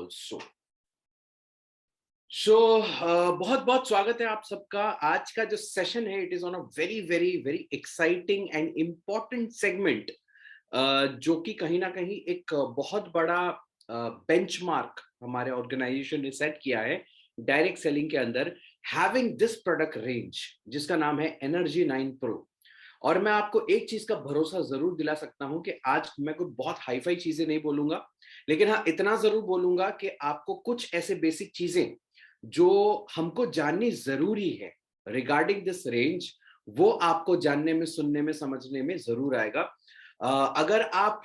also. सो बहुत बहुत स्वागत है आप सबका। आज का जो सेशन है it is on a very very very exciting and important segment, जो कि कहीं ना कहीं एक बहुत बड़ा बेंचमार्क हमारे ऑर्गेनाइजेशन ने सेट किया है डायरेक्ट सेलिंग के अंदर, हैविंग दिस प्रोडक्ट रेंज जिसका नाम है एनर्जी 9 प्रो। और मैं आपको एक चीज का भरोसा जरूर दिला सकता हूं कि आज मैं कोई बहुत हाईफाई चीजें नहीं बोलूंगा, लेकिन हाँ इतना जरूर बोलूंगा कि आपको कुछ ऐसे बेसिक चीजें जो हमको जाननी जरूरी है रिगार्डिंग दिस रेंज, वो आपको जानने में, सुनने में, समझने में जरूर आएगा। अगर आप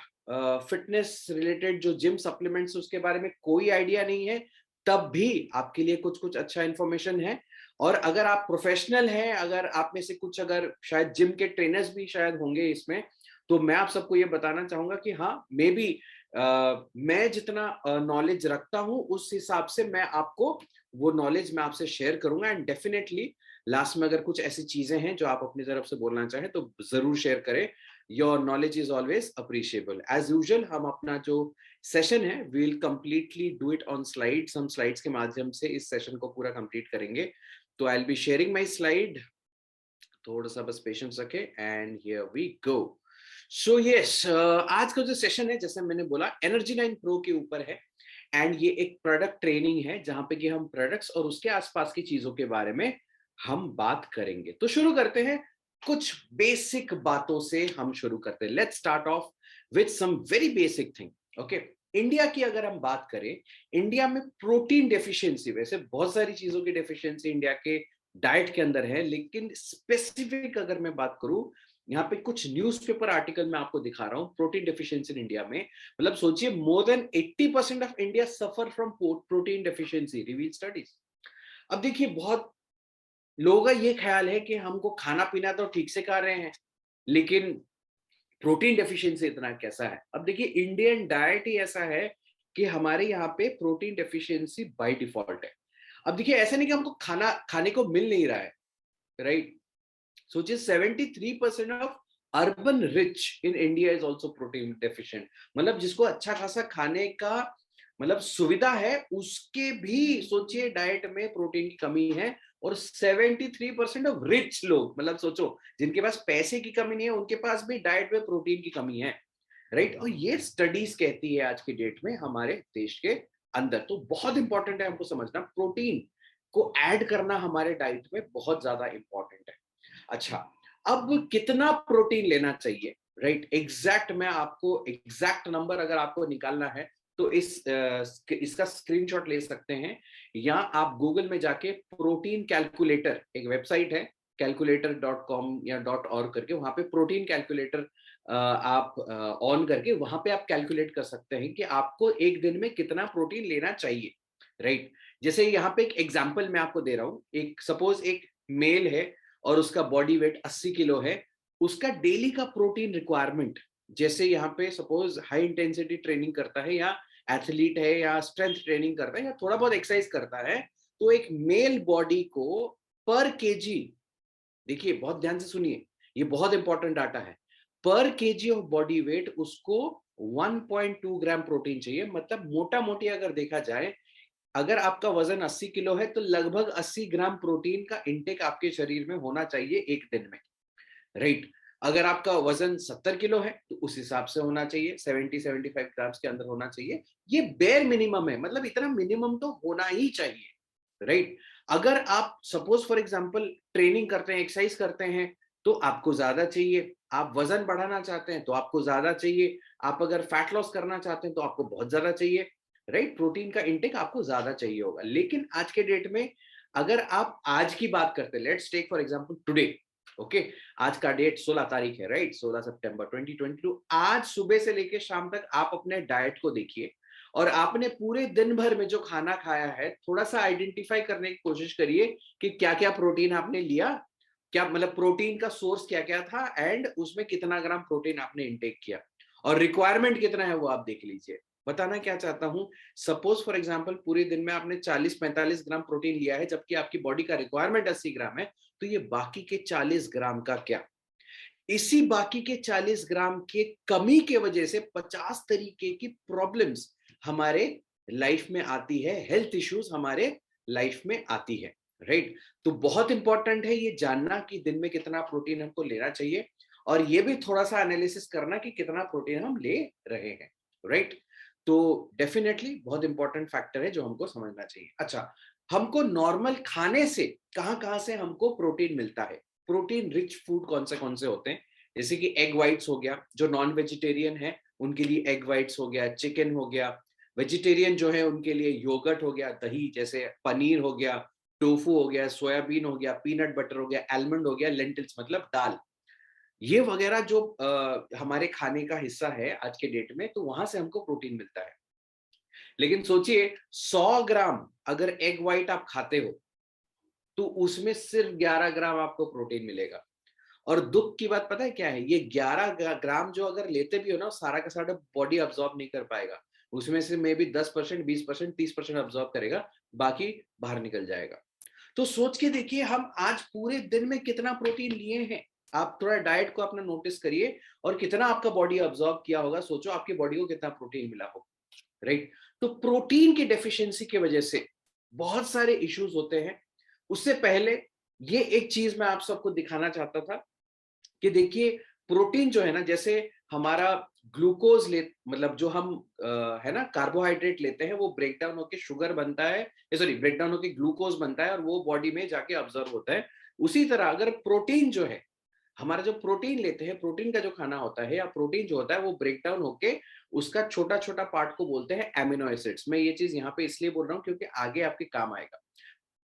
फिटनेस रिलेटेड जो जिम सप्लीमेंट्स उसके बारे में कोई आइडिया नहीं है, तब भी आपके लिए कुछ कुछ अच्छा इंफॉर्मेशन है। और अगर आप प्रोफेशनल हैं, अगर आप में से कुछ अगर शायद जिम के ट्रेनर्स भी शायद होंगे इसमें, तो मैं आप सबको ये बताना चाहूंगा कि हाँ मे बी मैं जितना नॉलेज रखता हूं उस हिसाब से मैं आपको वो नॉलेज मैं आपसे शेयर करूंगा। एंड डेफिनेटली लास्ट में अगर कुछ ऐसी चीजें हैं जो आप अपनी तरफ से बोलना चाहें तो जरूर शेयर करें। Your knowledge is always appreciable. As usual हम अपना जो सेशन है we will completely do it on slides. हम स्लाइड्स के माध्यम से इस सेशन को पूरा कंप्लीट करेंगे। तो I will be sharing my slide, थोड़ा सा बस पेशेंस रखें and here we go. So yes, आज का जो सेशन है जैसे मैंने बोला एनर्जी 9 प्रो के ऊपर है। एंड ये एक प्रोडक्ट ट्रेनिंग है जहां पे कि हम प्रोडक्ट्स और उसके आसपास की चीजों के बारे में हम बात करेंगे। तो शुरू करते हैं, कुछ बेसिक बातों से हम शुरू करते हैं। Let's start off with some very basic thing. Okay, India की अगर हम बात करें, इंडिया में प्रोटीन डेफिशिएंसी, वैसे बहुत सारी चीजों की डेफिशिएंसी इंडिया के डाइट के अंदर है, लेकिन स्पेसिफिक अगर मैं बात करूं, यहाँ पे कुछ न्यूज़पेपर आर्टिकल मैं आपको दिखा रहा हूं प्रोटीन डेफिशिएंसी इन इंडिया में। मतलब सोचिए, more than 80% of India suffer from protein deficiency, reveal studies. अब देखिए, बहुत लोगों का ये ख्याल है कि हमको खाना पीना तो ठीक से कर रहे हैं, लेकिन प्रोटीन डेफिशिएंसी इतना कैसा है। अब देखिए, इंडियन डाइट ही ऐसा है कि हमारे यहाँ पे प्रोटीन डेफिशिएंसी बाय डिफॉल्ट है। अब देखिए, ऐसा नहीं कि हमको खाना खाने को मिल नहीं रहा है, राइट। सोचिए 73% of urban rich in India is also protein deficient. मतलब जिसको अच्छा खासा खाने का मतलब सुविधा है, उसके भी सोचिए डाइट में प्रोटीन की कमी है। और 73% ऑफ रिच लोग, मतलब सोचो जिनके पास पैसे की कमी नहीं है उनके पास भी डाइट में प्रोटीन की कमी है, राइट। और ये स्टडीज कहती है आज की डेट में हमारे देश के अंदर। तो बहुत इंपॉर्टेंट है हमको समझना, प्रोटीन को ऐड करना हमारे डाइट में बहुत ज्यादा इंपॉर्टेंट है। अच्छा, अब कितना प्रोटीन लेना चाहिए, राइट। एग्जैक्ट मैं आपको एग्जैक्ट नंबर अगर आपको निकालना है तो इसका स्क्रीनशॉट ले सकते हैं, या आप गूगल में जाके प्रोटीन कैलकुलेटर, एक वेबसाइट है calculator.com या .org करके, वहां पे प्रोटीन कैलकुलेटर आप ऑन करके वहां पे आप कैलकुलेट कर सकते हैं कि आपको एक दिन में कितना प्रोटीन लेना चाहिए, राइट। जैसे यहाँ पे एक एग्जांपल मैं आपको दे रहा हूँ। एक सपोज एक मेल है और उसका बॉडी वेट 80 किलो है, उसका डेली का प्रोटीन रिक्वायरमेंट, जैसे यहाँ पे सपोज हाई इंटेंसिटी ट्रेनिंग करता है या एथलीट है या स्ट्रेंथ ट्रेनिंग करता है या थोड़ा बहुत एक्सरसाइज करता है, तो एक मेल बॉडी को पर केजी, देखिए बहुत ध्यान से सुनिए, ये बहुत इंपॉर्टेंट डाटा है, पर केजी ऑफ बॉडी वेट उसको 1.2 ग्राम प्रोटीन चाहिए। मतलब मोटा मोटी अगर देखा जाए, अगर आपका वजन 80 किलो है तो लगभग 80 ग्राम प्रोटीन का इंटेक आपके शरीर में होना चाहिए एक दिन में, राइट। अगर आपका वजन 70 किलो है तो उस हिसाब से होना चाहिए, 70-75 ग्राम्स के अंदर होना चाहिए। ये बेयर मिनिमम है, मतलब इतना मिनिमम तो होना ही चाहिए, राइट। अगर आप सपोज फॉर एग्जांपल ट्रेनिंग करते हैं, एक्सरसाइज करते हैं, तो आपको ज्यादा चाहिए। आप वजन बढ़ाना चाहते हैं तो आपको ज्यादा चाहिए। आप अगर फैट लॉस करना चाहते हैं तो आपको बहुत ज्यादा चाहिए, राइट। प्रोटीन का इंटेक आपको ज्यादा चाहिए होगा। लेकिन आज के डेट में अगर आप आज की बात करते हैं, let's take for example today, okay, आज का डेट 16 तारीख है, राइट, 16 सितंबर 2022। आज सुबह से लेकर शाम तक आप अपने डाइट को देखिए और आपने पूरे दिन भर में जो खाना खाया है थोड़ा सा आइडेंटिफाई करने की कोशिश करिए कि क्या क्या प्रोटीन आपने लिया, क्या मतलब प्रोटीन का सोर्स क्या क्या था, एंड उसमें कितना ग्राम प्रोटीन आपने इंटेक किया और रिक्वायरमेंट कितना है वो आप देख लीजिए। बताना क्या चाहता हूं, सपोज फॉर एग्जांपल पूरे दिन में आपने 40-45 ग्राम प्रोटीन लिया है जबकि आपकी बॉडी का रिक्वायरमेंट 80 ग्राम है, तो ये बाकी के 40 ग्राम का क्या। इसी बाकी के 40 ग्राम के कमी के वजह से 50 तरीके की प्रॉब्लम्स हमारे लाइफ में आती है, हेल्थ इश्यूज हमारे लाइफ में आती है, राइट। तो बहुत इंपॉर्टेंट है ये जानना कि दिन में कितना प्रोटीन हमको लेना चाहिए, और ये भी थोड़ा सा एनालिसिस करना कि कितना प्रोटीन हम ले रहे हैं, राइट। तो डेफिनेटली बहुत इंपॉर्टेंट फैक्टर है जो हमको समझना चाहिए। अच्छा, हमको नॉर्मल खाने से कहाँ कहाँ से हमको प्रोटीन मिलता है? प्रोटीन रिच फूड कौन से होते हैं? जैसे कि एग व्हाइट्स हो गया, जो नॉन वेजिटेरियन है उनके लिए एग व्हाइट्स हो गया, चिकन हो गया। वेजिटेरियन जो है उनके लिए योगर्ट हो गया, दही, जैसे पनीर हो गया, टोफू हो गया, सोयाबीन हो गया, पीनट बटर हो गया, आलमंड हो गया, लेंटिल्स मतलब दाल। ये वगैरह जो हमारे खाने का हिस्सा है आज के डेट में, तो वहां से हमको प्रोटीन मिलता है। लेकिन सोचिए 100 ग्राम अगर एग व्हाइट आप खाते हो तो उसमें सिर्फ 11 ग्राम आपको प्रोटीन मिलेगा। और दुख की बात पता है क्या है? ये 11 ग्राम जो अगर लेते भी हो ना, सारा का सारा बॉडी अब्सॉर्ब नहीं कर पाएगा। उसमें से मे बी 10%, 20%, 30% अब्सॉर्ब करेगा, बाकी बाहर निकल जाएगा। तो सोच के देखिए हम आज पूरे दिन में कितना प्रोटीन लिए हैं। आप थोड़ा डाइट को अपना नोटिस करिए और कितना आपका बॉडी अब्सॉर्ब किया होगा, सोचो आपकी बॉडी को कितना प्रोटीन मिला होगा, राइट। तो प्रोटीन की डेफिशिएंसी की वजह से बहुत सारे इश्यूज होते हैं। उससे पहले ये एक चीज मैं आप सबको दिखाना चाहता था कि देखिए प्रोटीन जो है ना, जैसे हमारा ग्लूकोज ले, मतलब जो हम है ना कार्बोहाइड्रेट लेते हैं, वो ब्रेक डाउन होकर शुगर बनता है, सॉरी ब्रेक डाउन होकर ग्लूकोज बनता है और वो बॉडी में जाके ऑब्जर्व होता है। उसी तरह अगर प्रोटीन जो है, हमारा जो प्रोटीन लेते हैं, प्रोटीन का जो खाना होता है या प्रोटीन जो होता है, वो ब्रेक डाउन होके उसका छोटा छोटा पार्ट को बोलते हैं एमिनो एसिड्स। मैं ये चीज यहाँ पे इसलिए बोल रहा हूँ क्योंकि आगे आपके काम आएगा।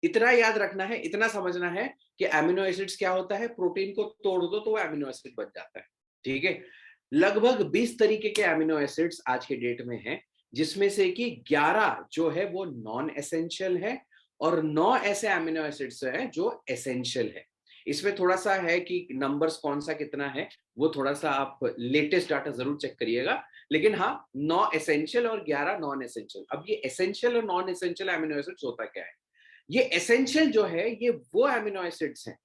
इतना याद रखना है, इतना समझना है कि एमिनो एसिड्स क्या होता है। प्रोटीन को तोड़ दो तो वो एमिनो एसिड बन जाता है, ठीक है। लगभग 20 तरीके के एमिनो एसिड्स आज के डेट में हैं, जिसमें से कि 11 जो है वो नॉन एसेंशियल है और 9 ऐसे एमिनो एसिड्स हैं जो एसेंशियल है। इसमें थोड़ा सा है कि नंबर्स कौन सा कितना है, वो थोड़ा सा आप लेटेस्ट डाटा जरूर चेक करिएगा। लेकिन हाँ, 9 एसेंशियल और 11 नॉन एसेंशियल। अब ये एसेंशियल और नॉन एसेंशियल एमिनो एसिड्स होता क्या है? ये एसेंशियल जो है ये वो एमिनो एसिड्स हैं,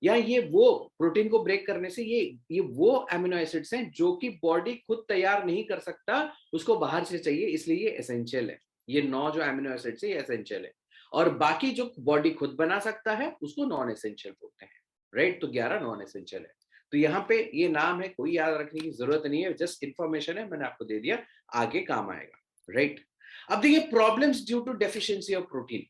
या ये वो प्रोटीन को ब्रेक करने से ये वो एमिनो एसिड्स हैं जो कि बॉडी खुद तैयार नहीं कर सकता, उसको बाहर से चाहिए, इसलिए ये एसेंशियल है। ये 9 जो एमिनो एसिड्स है ये एसेंशियल है, और बाकी जो बॉडी खुद बना सकता है उसको नॉन एसेंशियल बोलते हैं, राइट। तो 11 नॉन एसेंशियल है। तो यहाँ पे ये नाम है, कोई याद रखने की जरूरत नहीं है, जस्ट इंफॉर्मेशन है, मैंने आपको दे दिया, आगे काम आएगा, राइट। अब देखिए problems due to deficiency of protein.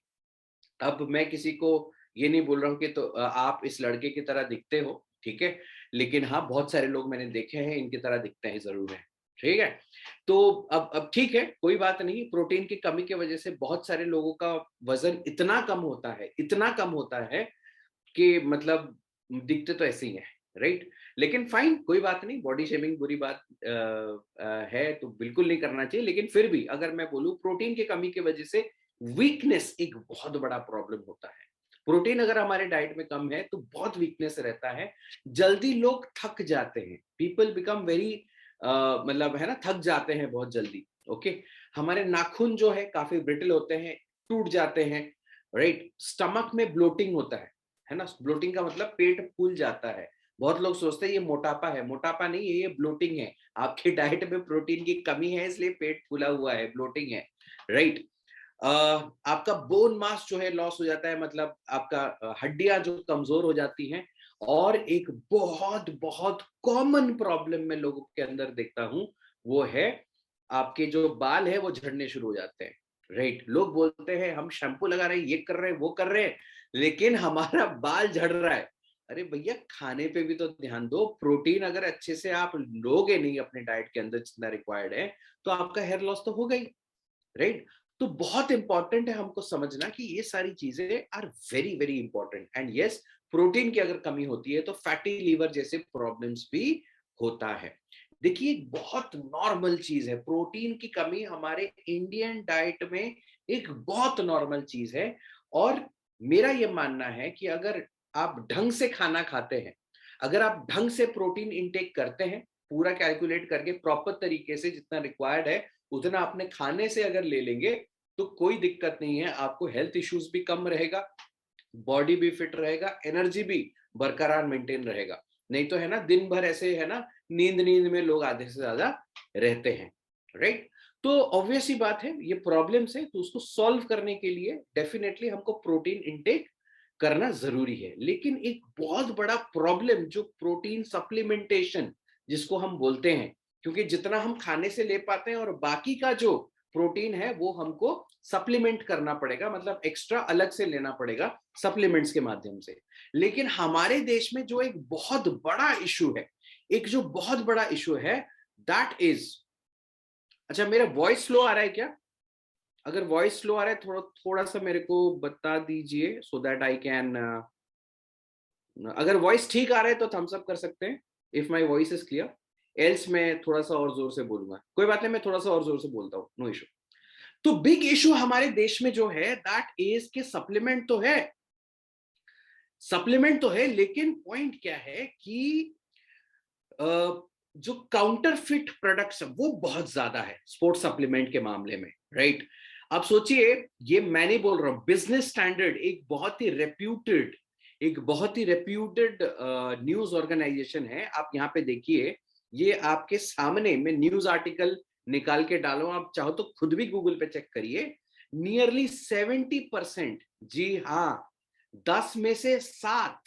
अब मैं किसी को ये नहीं बोल रहा हूँ कि तो आप इस लड़के की तरह दिखते हो, ठीक है, लेकिन हाँ बहुत सारे लोग मैंने देखे हैं इनकी तरह दिखते हैं जरूर है, ठीक है। तो अब ठीक है, कोई बात नहीं। प्रोटीन की कमी की वजह से बहुत सारे लोगों का वजन इतना कम होता है, इतना कम होता है कि मतलब दिखते तो ऐसे ही है, राइट। लेकिन फाइन, कोई बात नहीं, बॉडी शेमिंग बुरी बात है तो बिल्कुल नहीं करना चाहिए। लेकिन फिर भी अगर मैं बोलूं, प्रोटीन की कमी की वजह से वीकनेस एक बहुत बड़ा प्रॉब्लम होता है। प्रोटीन अगर हमारे डाइट में कम है तो बहुत वीकनेस रहता है, जल्दी लोग थक जाते हैं, पीपल बिकम वेरी मतलब है ना, थक जाते हैं बहुत जल्दी, ओके। हमारे नाखून जो है काफी ब्रिटल होते हैं, टूट जाते हैं, राइट। स्टमक में ब्लोटिंग होता है ना। ब्लोटिंग का मतलब पेट फूल जाता है। बहुत लोग सोचते हैं ये मोटापा है, मोटापा नहीं है, ये ब्लोटिंग है। आपकी डाइट में प्रोटीन की कमी है इसलिए पेट फूला हुआ है, ब्लोटिंग है, राइट। आपका बोन मास जो है लॉस हो जाता है, मतलब आपका हड्डियां जो कमजोर हो जाती हैं। और एक बहुत बहुत कॉमन प्रॉब्लम मैं लोगों के अंदर देखता हूं, वो है आपके जो बाल है वो झड़ने शुरू हो जाते हैं, राइट। लोग बोलते हैं हम शैम्पू लगा रहे हैं, ये कर रहे हैं, वो कर रहे हैं, लेकिन हमारा बाल झड़ रहा है। अरे भैया, खाने पे भी तो ध्यान दो। प्रोटीन अगर अच्छे से आप लोगे नहीं अपने डाइट के अंदर जितना रिक्वायर्ड है, तो आपका हेयर लॉस तो होगा ही, राइट। तो बहुत इंपॉर्टेंट है हमको समझना कि ये सारी चीजें are very very important. And yes, protein की अगर कमी होती है तो फैटी लीवर जैसे प्रॉब्लम्स भी होता है। देखिए बहुत नॉर्मल चीज है, प्रोटीन की कमी हमारे इंडियन डाइट में एक बहुत नॉर्मल चीज है। और मेरा ये मानना है कि अगर आप ढंग से खाना खाते हैं, अगर आप ढंग से प्रोटीन इंटेक करते हैं, पूरा कैलकुलेट करके प्रॉपर तरीके से जितना रिक्वायर्ड है उतना अपने खाने से अगर ले लेंगे, तो कोई दिक्कत नहीं है। आपको हेल्थ इश्यूज भी कम रहेगा, बॉडी भी फिट रहेगा, एनर्जी भी बरकरार मेंटेन रहेगा। नहीं तो है ना, दिन भर ऐसे है ना, नींद नींद में लोग आधे से ज्यादा रहते हैं, राइट। तो ऑब्वियस ही बात है, ये प्रॉब्लम्स है, तो उसको सॉल्व करने के लिए डेफिनेटली हमको प्रोटीन इंटेक करना जरूरी है। लेकिन एक बहुत बड़ा प्रॉब्लम जो प्रोटीन सप्लीमेंटेशन जिसको हम बोलते हैं, क्योंकि जितना हम खाने से ले पाते हैं और बाकी का जो प्रोटीन है वो हमको सप्लीमेंट करना पड़ेगा, मतलब एक्स्ट्रा अलग से लेना पड़ेगा सप्लीमेंट्स के माध्यम से। लेकिन हमारे देश में जो एक बहुत बड़ा इशू है, एक जो बहुत बड़ा इशू है, दैट इज, अच्छा मेरा वॉइस स्लो आ रहा है क्या? अगर वॉइस स्लो आ रहा है थोड़ा थोड़ा सा मेरे को बता दीजिए, सो दैट आई कैन, अगर वॉइस ठीक आ रहा है तो थम्स अप कर सकते हैं if my voice is clear, else मैं थोड़ा सा और जोर से बोलूंगा। कोई बात नहीं, मैं थोड़ा सा और जोर से बोलता हूँ, नो इशू। तो बिग इशू हमारे देश में जो है दैट इज के सप्लीमेंट तो है, सप्लीमेंट तो है, लेकिन पॉइंट क्या है कि जो काउंटरफिट प्रोडक्ट्स है वो बहुत ज्यादा है स्पोर्ट्स सप्लीमेंट के मामले में, राइट? अब सोचिए, ये मैं नहीं बोल रहा हूं, बिजनेस स्टैंडर्ड एक बहुत ही रेप्यूटेड न्यूज ऑर्गेनाइजेशन है। आप यहाँ पे देखिए, ये आपके सामने मैं न्यूज आर्टिकल निकाल के डालूं, आप चाहो तो खुद भी गूगल पे चेक करिए। नियरली 70%, जी हाँ, 10 में से 7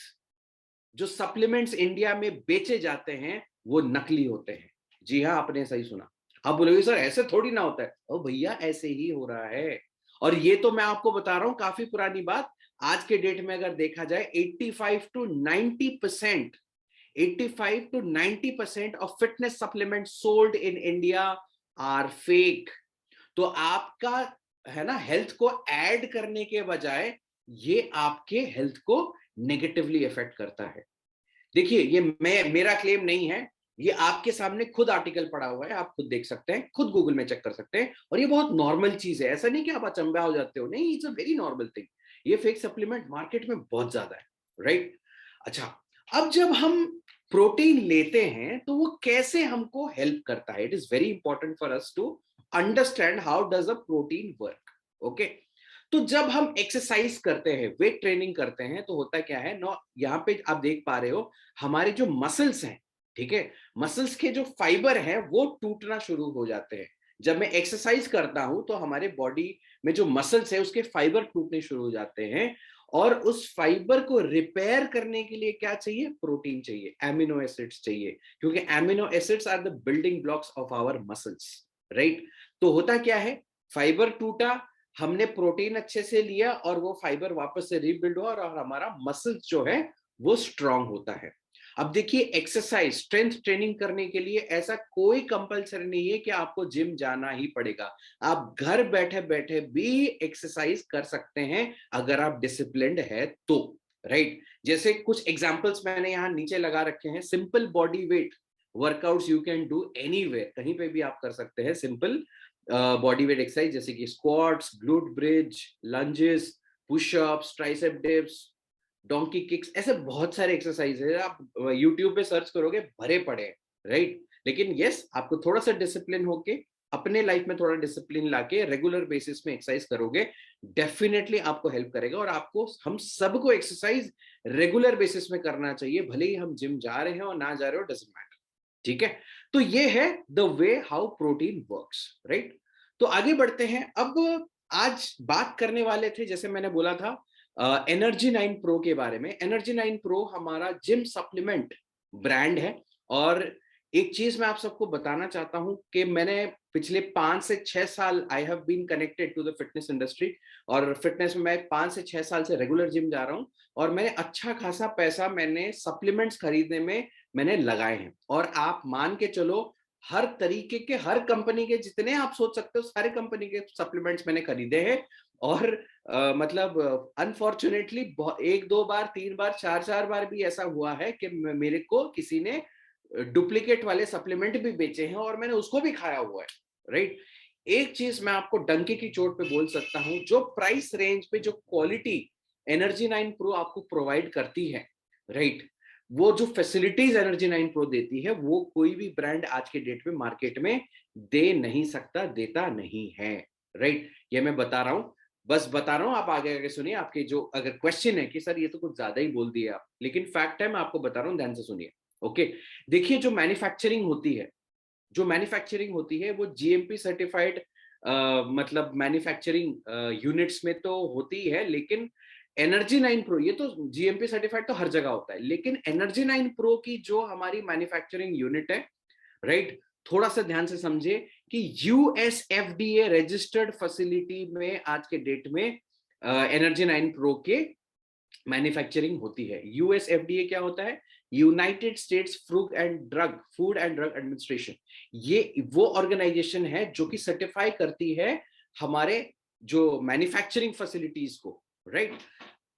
जो सप्लीमेंट्स इंडिया में बेचे जाते हैं वो नकली होते हैं। जी हाँ, आपने सही सुना। आप बोलोगे सर ऐसे थोड़ी ना होता है, ओ भैया ऐसे ही हो रहा है। और ये तो मैं आपको बता रहा हूं काफी पुरानी बात, आज के डेट में अगर देखा जाए 85 to 90% of fitness supplement sold in India are fake. तो आपका, है ना, हेल्थ को ऐड करने के बजाय ये आपके हेल्थ को नेगेटिवली इफेक्ट करता है। देखिए, ये मेरा क्लेम नहीं है, ये आपके सामने खुद आर्टिकल पड़ा हुआ है, आप खुद देख सकते हैं, खुद गूगल में चेक कर सकते हैं। और ये बहुत नॉर्मल चीज है, ऐसा नहीं कि आप अचंभा हो जाते हो, नहीं, it's a very normal thing. ये फेक सप्लीमेंट मार्केट में बहुत ज्यादा है, राइट? अच्छा, अब जब हम प्रोटीन लेते हैं तो वो कैसे हमको हेल्प करता है, it is very important for us to understand how does a protein work. Okay, तो जब हम एक्सरसाइज करते हैं, वेट ट्रेनिंग करते हैं, तो होता क्या है ना, यहाँ पे आप देख पा रहे हो हमारे जो मसल्स हैं, ठीक है, मसल्स के जो फाइबर हैं वो टूटना शुरू हो जाते हैं। जब मैं एक्सरसाइज करता हूं तो हमारे बॉडी में जो मसल्स है उसके फाइबर टूटने शुरू हो जाते हैं, और उस फाइबर को रिपेयर करने के लिए क्या चाहिए? प्रोटीन चाहिए, एमिनो एसिड्स चाहिए, क्योंकि amino acids are the building blocks of our muscles, right? तो होता क्या है, फाइबर टूटा, हमने प्रोटीन अच्छे से लिया और वो फाइबर वापस से रीबिल्ड हुआ और हमारा मसल जो है वो स्ट्रांग होता है। अब देखिए, एक्सरसाइज, स्ट्रेंथ ट्रेनिंग करने के लिए ऐसा कोई कंपलसरी नहीं है कि आपको जिम जाना ही पड़ेगा। आप घर बैठे बैठे भी एक्सरसाइज कर सकते हैं अगर आप डिसिप्लिन्ड है तो, राइट? जैसे कुछ एग्जांपल्स मैंने यहाँ नीचे लगा रखे हैं। Simple body weight workouts you can do anywhere, कहीं पे भी आप कर सकते हैं सिंपल बॉडी वेट एक्सरसाइज, जैसे कि squats, glute bridge, lunges, pushups, tricep dips, donkey kicks, ऐसे बहुत सारे एक्सरसाइज है, आप यूट्यूब पे सर्च करोगे भरे पड़े हैं, राइट? लेकिन यस, आपको थोड़ा सा डिसिप्लिन होके अपने लाइफ में थोड़ा डिसिप्लिन लाके रेगुलर बेसिस में एक्सरसाइज करोगे, डेफिनेटली आपको हेल्प करेगा। और आपको, हम सबको एक्सरसाइज रेगुलर बेसिस में करना चाहिए, भले ही हम जिम जा रहे हैं और ना जा रहे हो, डजंट मैटर, ठीक है? तो ये है the way how protein works, right? तो आगे बढ़ते हैं। अब आज बात करने वाले थे, जैसे मैंने बोला था, एनर्जी 9 प्रो के बारे में। एनर्जी 9 प्रो हमारा जिम सप्लीमेंट ब्रांड है। और एक चीज मैं आप सबको बताना चाहता हूं कि मैंने पिछले 5 से 6 साल I have been connected to the fitness industry, और फिटनेस में मैं 5 से 6 साल से रेगुलर जिम जा रहा हूं, और मैंने अच्छा खासा पैसा मैंने सप्लीमेंट्स खरीदने में मैंने लगाए हैं। और आप मान के चलो, हर तरीके के, हर कंपनी के जितने आप सोच सकते हो सारे कंपनी के सप्लीमेंट्स मैंने खरीदे हैं। और मतलब अनफॉर्चुनेटली एक दो बार, तीन बार, चार चार बार भी ऐसा हुआ है कि मेरे को किसी ने डुप्लीकेट वाले सप्लीमेंट भी बेचे हैं और मैंने उसको भी खाया हुआ है, राइट? एक चीज मैं आपको डंके की चोट पे बोल सकता हूं, जो प्राइस रेंज पे जो क्वालिटी एनर्जी 9 प्रो आपको प्रोवाइड करती है, राइट, वो जो फैसिलिटीज एनर्जी 9 प्रो देती है वो कोई भी ब्रांड आज के डेट में मार्केट में दे नहीं सकता, देता नहीं है, राइट? ये मैं बता रहा हूं, बस बता रहा हूं, आप आगे आगे सुनिए। आपके जो अगर क्वेश्चन है कि सर ये तो कुछ ज्यादा ही बोल दिया आप, लेकिन फैक्ट है, मैं आपको बता रहा हूं, ध्यान से सुनिए। ओके, देखिए, जो मैन्युफैक्चरिंग होती है, जो मैन्युफैक्चरिंग होती है वो जीएमपी सर्टिफाइड मतलब मैन्युफैक्चरिंग यूनिट्स में तो होती है, लेकिन एनर्जी 9 प्रो ये तो जीएमपी सर्टिफाइड तो हर जगह होता है, लेकिन एनर्जी 9 प्रो की जो हमारी मैन्युफैक्चरिंग यूनिट है, राइट, थोड़ा सा ध्यान से समझे कि यूएसएफडीए रजिस्टर्ड फैसिलिटी में आज के डेट में एनर्जी 9 प्रो के मैन्युफैक्चरिंग होती है। यूएसएफडीए क्या होता है? United states food and drug administration. ये वो ऑर्गेनाइजेशन है जो कि सर्टिफाई करती है हमारे जो मैन्युफैक्चरिंग फैसिलिटीज को, राइट।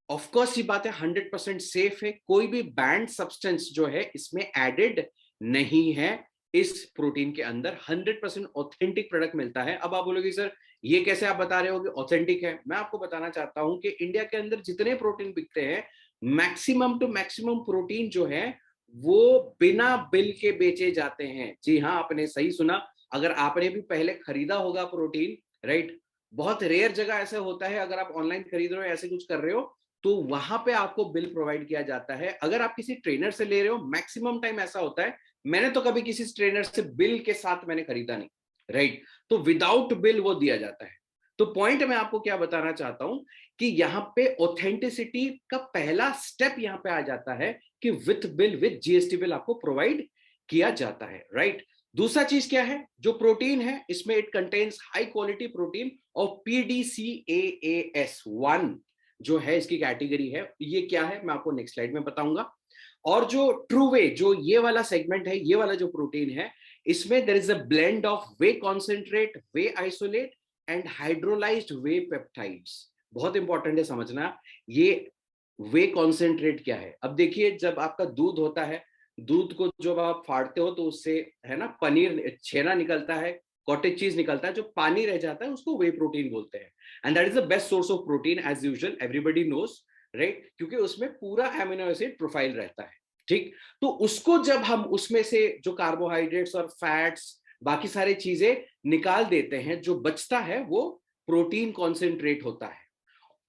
ऑफ कोर्स ये बात है 100% सेफ है, कोई भी बैंड सब्सटेंस जो है इसमें एडेड नहीं है। इस प्रोटीन के अंदर 100% ऑथेंटिक प्रोडक्ट मिलता है। अब आप बोलोगे सर ये कैसे आप बता रहे हो कि ऑथेंटिक है? मैं आपको बताना चाहता हूं कि इंडिया के अंदर जितने प्रोटीन बिकते हैं, मैक्सिमम टू मैक्सिमम प्रोटीन जो है वो बिना बिल के बेचे जाते हैं। जी हाँ, आपने सही सुना। अगर आपने भी पहले खरीदा होगा प्रोटीन, राइट, बहुत रेयर जगह ऐसा होता है, अगर आप ऑनलाइन खरीद रहे हो, ऐसे कुछ कर रहे हो, तो वहां पे आपको बिल प्रोवाइड किया जाता है। अगर आप किसी ट्रेनर से ले रहे हो, मैक्सिमम टाइम ऐसा होता है, मैंने तो कभी किसी ट्रेनर से बिल के साथ मैंने खरीदा नहीं, राइट, तो विदाउट बिल वो दिया जाता है। तो पॉइंट मैं आपको क्या बताना चाहता हूं कि यहाँ पे ऑथेंटिसिटी का पहला स्टेप यहाँ पे आ जाता है कि with bill, with GST bill आपको प्रोवाइड किया जाता है, राइट। दूसरा चीज क्या है? जो प्रोटीन है इसमें it contains high quality protein और PDCAAS1 जो है इसकी कैटेगरी है। ये क्या है मैं आपको नेक्स्ट स्लाइड में बताऊंगा। और जो ट्रू वे, जो ये वाला सेगमेंट है, ये वाला जो प्रोटीन है, इसमें there is a blend of whey concentrate, whey isolate and hydrolysed whey peptides. बहुत इंपॉर्टेंट है समझना ये वे कॉन्सेंट्रेट क्या है। अब देखिए, जब आपका दूध होता है, दूध को जब आप फाड़ते हो तो उससे है ना पनीर, छेना निकलता है, कॉटेज चीज निकलता है, जो पानी रह जाता है उसको वे प्रोटीन बोलते हैं। And that is the best source of protein as usual, everybody knows, right, क्योंकि उसमें पूरा एमिनो एसिड प्रोफाइल रहता है, ठीक। तो उसको जब हम उसमें से जो कार्बोहाइड्रेट्स और फैट्स बाकी सारी चीजें निकाल देते हैं, जो बचता है वो प्रोटीन कॉन्सेंट्रेट होता है।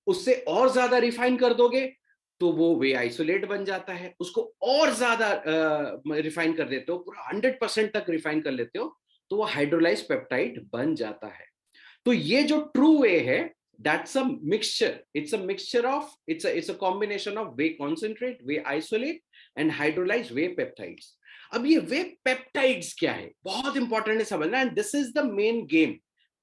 उससे और ज्यादा रिफाइन कर दोगे तो वो वे आइसोलेट बन जाता है। उसको और ज्यादा रिफाइन कर देते हो, पूरा 100% तक रिफाइन कर लेते हो, तो वो हाइड्रोलाइज पेप्टाइड बन जाता है। तो ये जो ट्रू वे है, that's a mixture, it's a mixture of, it's a combination of whey concentrate, whey isolate and hydrolyse way peptides. अब ये वे पेप्टाइड्स क्या है, बहुत इंपॉर्टेंट है समझना, and this is the main game.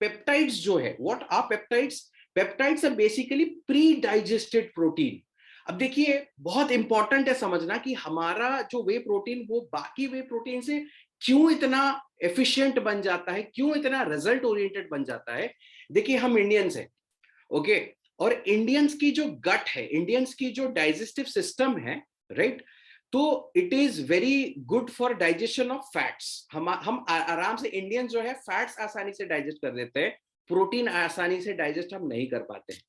Peptides जो है, what are peptides? Peptides are basically pre digested protein. अब देखिए, बहुत इंपॉर्टेंट है समझना कि हमारा जो वे प्रोटीन वो बाकी वे प्रोटीन से क्यों इतना एफिशिएंट बन जाता है, क्यों इतना रिजल्ट ओरिएंटेड बन जाता है। देखिए, हम इंडियंस हैं, ओके, और इंडियंस की जो गट है, इंडियंस की जो डाइजेस्टिव सिस्टम है, राइट, तो it is very good for digestion of fats. हम आराम से, इंडियन जो है फैट्स आसानी से डाइजेस्ट कर देते हैं, प्रोटीन आसानी से डाइजेस्ट हम नहीं कर पाते हैं।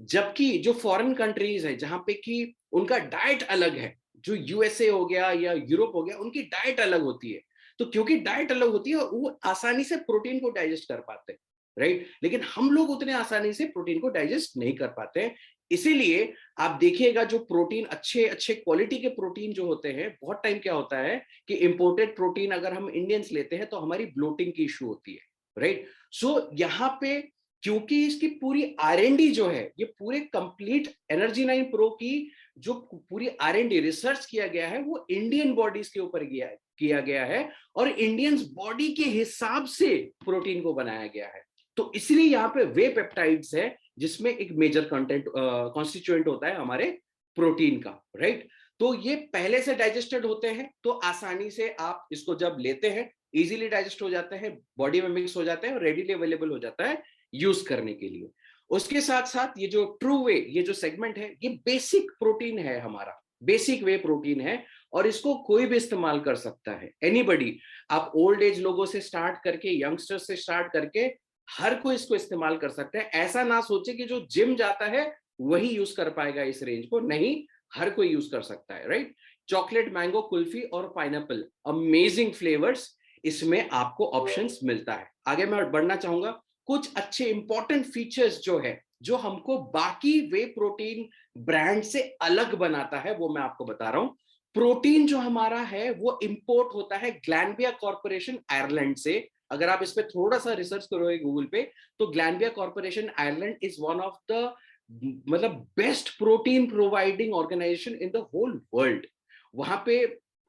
जबकि जो फॉरेन कंट्रीज है जहां पे कि उनका डाइट अलग है, जो यूएसए हो गया या यूरोप हो गया, उनकी डाइट अलग होती है। तो क्योंकि डाइट अलग होती है, वो आसानी से प्रोटीन को डाइजेस्ट कर पाते हैं, राइट, लेकिन हम लोग उतने आसानी से प्रोटीन को डाइजेस्ट नहीं कर पाते हैं। इसीलिए आप देखिएगा जो प्रोटीन, अच्छे अच्छे क्वालिटी के प्रोटीन जो होते हैं, बहुत टाइम क्या होता है कि इंपोर्टेड प्रोटीन अगर हम इंडियंस लेते हैं तो हमारी ब्लोटिंग की इशू होती है, राइट। सो यहाँ पे क्योंकि इसकी पूरी आर&डी जो है, ये पूरे कंप्लीट एनर्जी 9 प्रो की जो पूरी आर&डी रिसर्च किया गया है वो इंडियन बॉडीज के ऊपर किया गया है, और इंडियंस बॉडी के हिसाब से प्रोटीन को बनाया गया है। तो इसलिए यहाँ पे वे पेप्टाइड्स है जिसमें एक मेजर कंटेंट कॉन्स्टिट्यूएंट होता है हमारे प्रोटीन का, राइट। तो ये पहले से डाइजेस्टेड होते हैं, तो आसानी से आप इसको जब लेते हैं इजीली डाइजेस्ट हो जाते हैं, बॉडी में मिक्स हो जाते हैं और रेडीली अवेलेबल हो जाता है यूज करने के लिए। उसके साथ साथ ये जो ट्रू वे, ये जो सेगमेंट है, ये बेसिक प्रोटीन है हमारा, बेसिक वे प्रोटीन है, और इसको कोई भी इस्तेमाल कर सकता है, एनीबडी। आप ओल्ड एज लोगों से स्टार्ट करके, यंगस्टर से स्टार्ट करके, हर कोई इसको इस्तेमाल कर सकता है। ऐसा ना सोचे कि जो जिम जाता है वही यूज कर पाएगा इस रेंज को, नहीं, हर कोई यूज कर सकता है, राइट। चॉकलेट, मैंगो, कुल्फी और पाइनएप्पल, अमेजिंग फ्लेवर्स इसमें आपको ऑप्शंस मिलता है। आगे मैं बढ़ना चाहूंगा, कुछ अच्छे इंपॉर्टेंट फीचर्स जो है, जो हमको बाकी वे प्रोटीन ब्रांड से अलग बनाता है, वो मैं आपको बता रहा हूं। प्रोटीन जो हमारा है वो इंपोर्ट होता है ग्लैनबिया कॉर्पोरेशन आयरलैंड से। अगर आप इस पे थोड़ा सा रिसर्च करोगे गूगल पे, तो Glanbia corporation Ireland is one of the मतलब best protein providing organisation in the whole world. वहां पे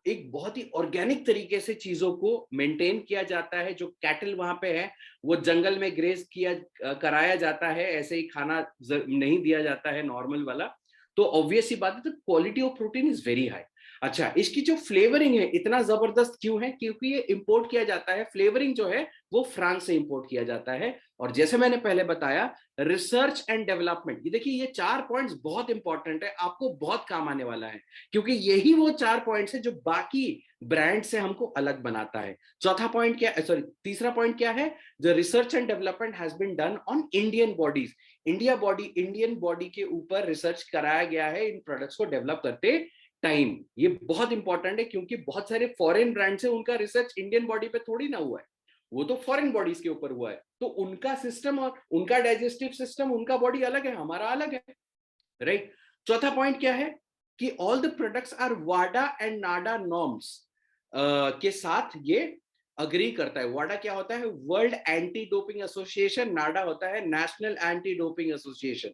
एक बहुत ही ऑर्गेनिक तरीके से चीजों को मेंटेन किया जाता है। जो कैटल वहां पे है वो जंगल में ग्रेज किया कराया जाता है, ऐसे ही खाना नहीं दिया जाता है नॉर्मल वाला। तो ऑब्वियस ही बात है, तो quality of protein is very high. अच्छा, इसकी जो फ्लेवरिंग है इतना जबरदस्त क्यों है? क्योंकि ये इंपोर्ट किया जाता है, फ्लेवरिंग जो है वो फ्रांस से इंपोर्ट किया जाता है। और जैसे मैंने पहले बताया, रिसर्च एंड डेवलपमेंट, ये देखिए ये 4 पॉइंट्स बहुत इंपॉर्टेंट है, आपको बहुत काम आने वाला है, क्योंकि यही वो 4 पॉइंट्स है जो बाकी ब्रांड से हमको अलग बनाता है। चौथा पॉइंट क्या, सॉरी तीसरा पॉइंट क्या है? The research and development has been done on Indian bodies. Indian body के ऊपर रिसर्च कराया गया है इन प्रोडक्ट्स को डेवलप करते टाइम। ये बहुत इंपॉर्टेंट है, क्योंकि बहुत सारे फॉरेन ब्रांड्स है, उनका रिसर्च इंडियन बॉडी पे थोड़ी ना हुआ है, वो तो फॉरेन बॉडीज के ऊपर हुआ है। तो उनका सिस्टम और उनका डाइजेस्टिव सिस्टम, उनका बॉडी अलग है, हमारा अलग है, राइट। चौथा पॉइंट क्या है कि ऑल द प्रोडक्ट्स आर वाडा एंड नाडा नॉर्म्स के साथ ये अग्री करता है। वाडा क्या होता है? World anti doping association. NADA होता है नेशनल एंटी डोपिंग एसोसिएशन।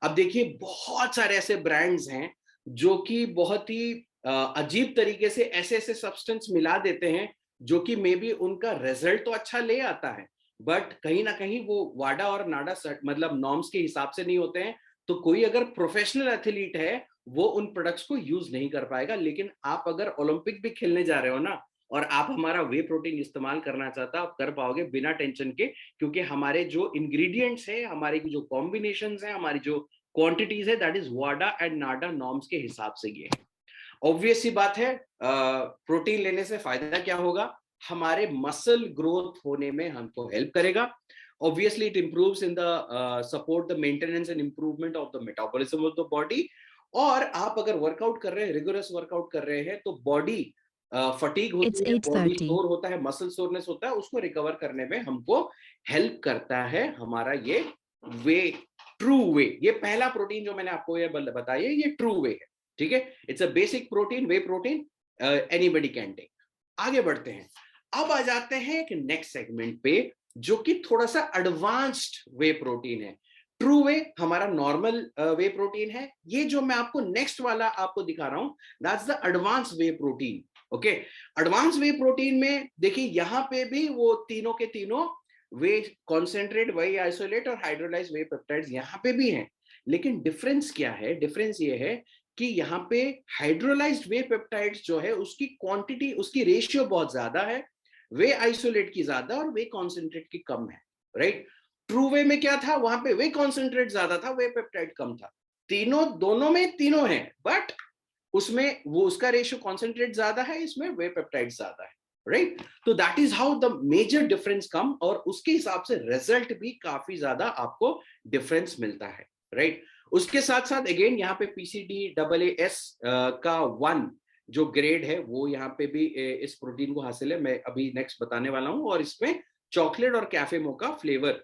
अब देखिए बहुत सारे ऐसे ब्रांड्स हैं जो कि बहुत ही अजीब तरीके से ऐसे ऐसे सब्सटेंस मिला देते हैं, जो कि मे बी उनका रिजल्ट तो अच्छा ले आता है, बट कहीं ना कहीं वो वाडा और नाडा मतलब नॉर्म्स के हिसाब से नहीं होते हैं। तो कोई अगर प्रोफेशनल एथलीट है वो उन प्रोडक्ट्स को यूज नहीं कर पाएगा। लेकिन आप अगर ओलंपिक भी खेलने जा रहे हो ना, और आप हमारा वे प्रोटीन इस्तेमाल करना चाहता, आप कर पाओगे बिना टेंशन के, क्योंकि हमारे जो इंग्रेडिएंट्स है, हमारी जो कॉम्बिनेशंस है, हमारी जो क्वांटिटीज है, that is Wada and NADA norms के हिसाब से ये है। ऑब्वियस सी बात है, प्रोटीन लेने से फायदा क्या होगा? हमारे मसल ग्रोथ होने में हमको हेल्प करेगा। Obviously it improves in the support the maintenance and improvement of the metabolism of the body. और आप अगर वर्कआउट कर रहे हैं, रिगोरस वर्कआउट कर रहे हैं, तो बॉडी फटीग It's होती है, बॉडी 8:30. सोर होता है, मसल सोरनेस होता है, उसको रिकवर करने में हमको हेल्प करता है हमारा ये वे, ट्रू वे। ये पहला प्रोटीन जो मैंने आपको ये बताया, ये ट्रू वे है, ठीक है। It's a basic protein, whey protein, anybody can take. आगे बढ़ते हैं, अब आ जाते हैं एक नेक्स्ट सेगमेंट पे, जो कि थोड़ा सा एडवांस्ड वे प्रोटीन है। ट्रू वे हमारा नॉर्मल वे प्रोटीन है। ये जो मैं आपको नेक्स्ट वाला आपको दिखा रहा हूं, that's the advance way protein. Okay, advance way protein में देखिए यहां पे भी वो तीनों के तीनों वे कॉन्सेंट्रेट, वे आइसोलेट और हाइड्रोलाइज वे पेप्टाइड्स यहां पे भी हैं। लेकिन डिफरेंस क्या है? डिफरेंस ये है कि यहाँ पे हाइड्रोलाइज्ड वे पेप्टाइड्स जो है उसकी क्वांटिटी, उसकी रेशियो बहुत ज्यादा है, वे आइसोलेट की ज्यादा और वे कॉन्सेंट्रेट की कम है, राइट। ट्रू वे में क्या था? वहां पे वे कॉन्सेंट्रेट ज्यादा था, वे पेप्टाइड कम था। तीनों, दोनों में तीनों है, बट उसमें वो उसका रेशियो कॉन्सेंट्रेट ज्यादा है, इसमें वे पेप्टाइड ज्यादा है, राइट। तो that is how the major difference come, और उसके हिसाब से रिजल्ट भी काफी ज्यादा आपको डिफरेंस मिलता है, राइट। उसके साथ साथ अगेन यहाँ पे पीसीडी डबल एस का 1 जो ग्रेड है वो यहाँ पे भी इस प्रोटीन को हासिल है, मैं अभी नेक्स्ट बताने वाला हूँ। और इसमें चॉकलेट और कैफे मोका फ्लेवर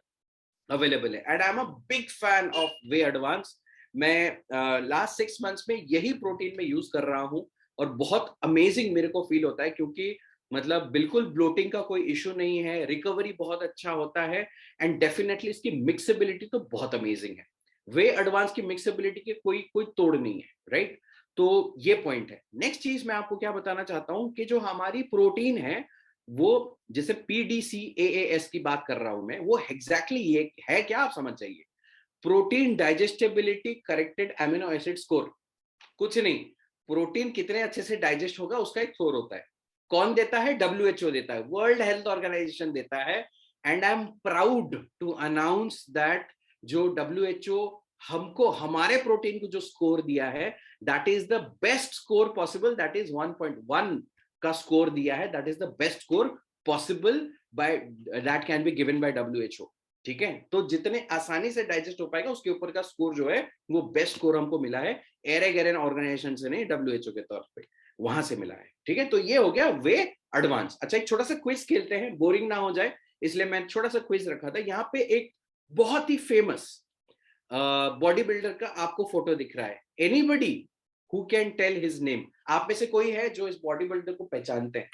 अवेलेबल है। And I am a big fan of way advance. मैं लास्ट 6 मंथ्स में यही प्रोटीन में यूज कर रहा हूँ, और बहुत अमेजिंग मेरे को फील होता है, क्योंकि मतलब बिल्कुल ब्लोटिंग का कोई इशू नहीं है, रिकवरी बहुत अच्छा होता है, एंड डेफिनेटली इसकी मिक्सेबिलिटी तो बहुत अमेजिंग है। वे एडवांस की मिक्सेबिलिटी के कोई कोई तोड़ नहीं है, राइट। तो ये पॉइंट है। नेक्स्ट चीज मैं आपको क्या बताना चाहता हूं कि जो हमारी प्रोटीन है, वो जैसे PDCAAS की बात कर रहा हूं मैं, वो एग्जैक्टली ये है क्या, आप समझ जाइए। Protein digestibility corrected amino acid score. कुछ नहीं, प्रोटीन कितने अच्छे से डाइजेस्ट होगा उसका एक स्कोर होता है। कौन देता है? WHO देता है, वर्ल्ड हेल्थ ऑर्गेनाइजेशन देता है। And I am proud to announce that जो WHO हमको हमारे प्रोटीन को जो स्कोर दिया है, that is the best score possible, that is 1.1 का स्कोर दिया है, that is the best score possible by, that can be given by WHO, ठीक है। तो जितने आसानी से डाइजेस्ट हो पाएगा उसके ऊपर का स्कोर जो है वो बेस्ट स्कोर हमको मिला है, एरेगेरन ऑर्गेनाइजेशन से नहीं, WHO के तौर पे वहां से मिला है, ठीक है। तो ये हो गया वे एडवांस। अच्छा, एक छोटा सा क्विज खेलते हैं, बोरिंग ना हो जाए इसलिए मैं छोटा सा क्विज रखा था। यहाँ पे एक बहुत ही फेमस बॉडी बिल्डर का आपको फोटो दिख रहा है। Anybody who can tell his name? आप में से कोई है जो इस बॉडी बिल्डर को पहचानते हैं?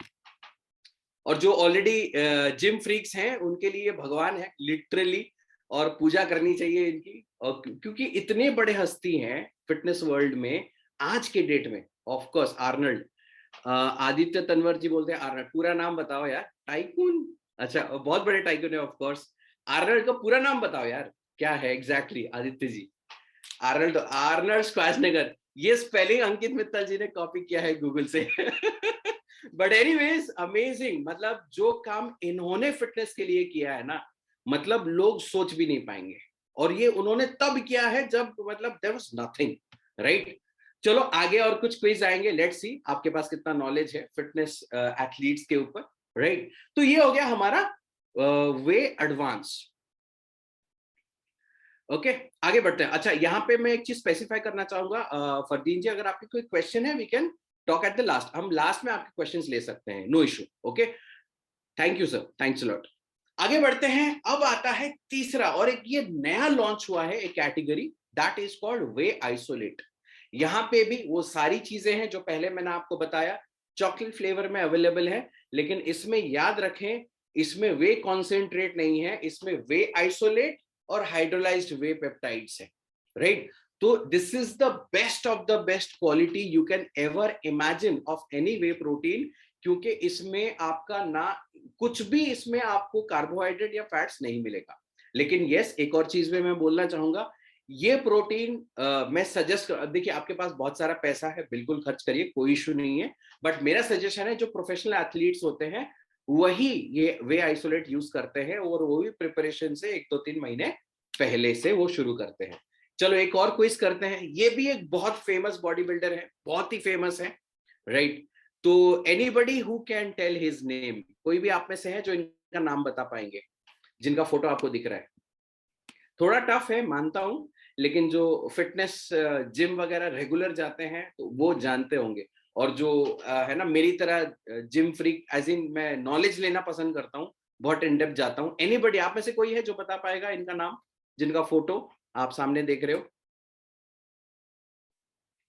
और जो ऑलरेडी जिम फ्रीक्स हैं उनके लिए भगवान है लिटरली, और पूजा करनी चाहिए इनकी। और क्योंकि इतने बड़े हस्ती हैं फिटनेस वर्ल्ड में आज के डेट में। Of course Arnold, Aditya Tanwar ji बोलते हैं आर्नल्ड। पूरा नाम बताओ यार। टाइकून? अच्छा, बहुत बड़े टाइकून है ऑफ कोर्स। आर्नल्ड का पूरा नाम बताओ यार, क्या है exactly Aditya ji? Arnold, Arnold Schwarzenegger. ये स्पेलिंग अंकित मित्तल जी ने कॉपी किया है गूगल से। बट एनीवेज अमेजिंग, मतलब जो काम इन्होंने फिटनेस के लिए किया है ना, मतलब लोग सोच भी नहीं पाएंगे। और ये उन्होंने तब किया है जब मतलब देयर वाज नथिंग, राइट? चलो आगे और कुछ क्विज आएंगे, लेट्स सी आपके पास कितना नॉलेज है फिटनेस एथलीट्स के ऊपर, राइट? तो ये हो गया हमारा वे एडवांस। ओके, आगे बढ़ते हैं। अच्छा, यहाँ पे मैं एक चीज स्पेसिफाई करना चाहूंगा, फरदीन जी, अगर आपके कोई क्वेश्चन है we can talk at the last. हम लास्ट में आपके क्वेश्चंस ले सकते हैं, no issue. Okay, thank you sir, thanks a lot. आगे बढ़ते हैं। अब आता है तीसरा, और एक ये नया लॉन्च हुआ है एक category, that is called way isolate. यहाँ पे भी वो सारी चीजें हैं जो पहले मैंने आपको बताया, चॉकलेट फ्लेवर में अवेलेबल है। लेकिन इसमें याद रखें, इसमें वे कॉन्सेंट्रेट नहीं है, इसमें वे आइसोलेट और हाइड्रोलाइज्ड वे पेप्टाइड्स है, राइट? तो this is the best of the best quality you can ever imagine of any way protein. क्योंकि इसमें आपका ना कुछ भी, इसमें आपको कार्बोहाइड्रेट या फैट्स नहीं मिलेगा। लेकिन यस, एक और चीज में मैं बोलना चाहूंगा, ये प्रोटीन मैं सजेस्ट देखिए, आपके पास बहुत सारा पैसा है, बिल्कुल खर्च करिए, कोई इशू नहीं है। बट मेरा सजेशन है, जो प्रोफेशनल एथलीट्स होते हैं वही ये वे आइसोलेट यूज करते हैं, और वो भी प्रिपरेशन से 1-2-3 महीने पहले से वो शुरू करते हैं। चलो एक और क्विज करते हैं। ये भी एक बहुत फेमस बॉडी बिल्डर है, बहुत ही फेमस है, राइट? तो anybody who can tell his name? कोई भी आप में से है जो इनका नाम बता पाएंगे, जिनका फोटो आपको दिख रहा है? थोड़ा टफ है मानता हूं, लेकिन जो फिटनेस जिम वगैरह रेगुलर जाते हैं तो वो जानते होंगे। और जो है ना मेरी तरह जिम फ्रीक एज इन, मैं नॉलेज लेना पसंद करता हूँ, बहुत इन डेप्थ जाता हूँ। एनीबडी आप में से कोई है जो बता पाएगा इनका नाम, जिनका फोटो आप सामने देख रहे हो?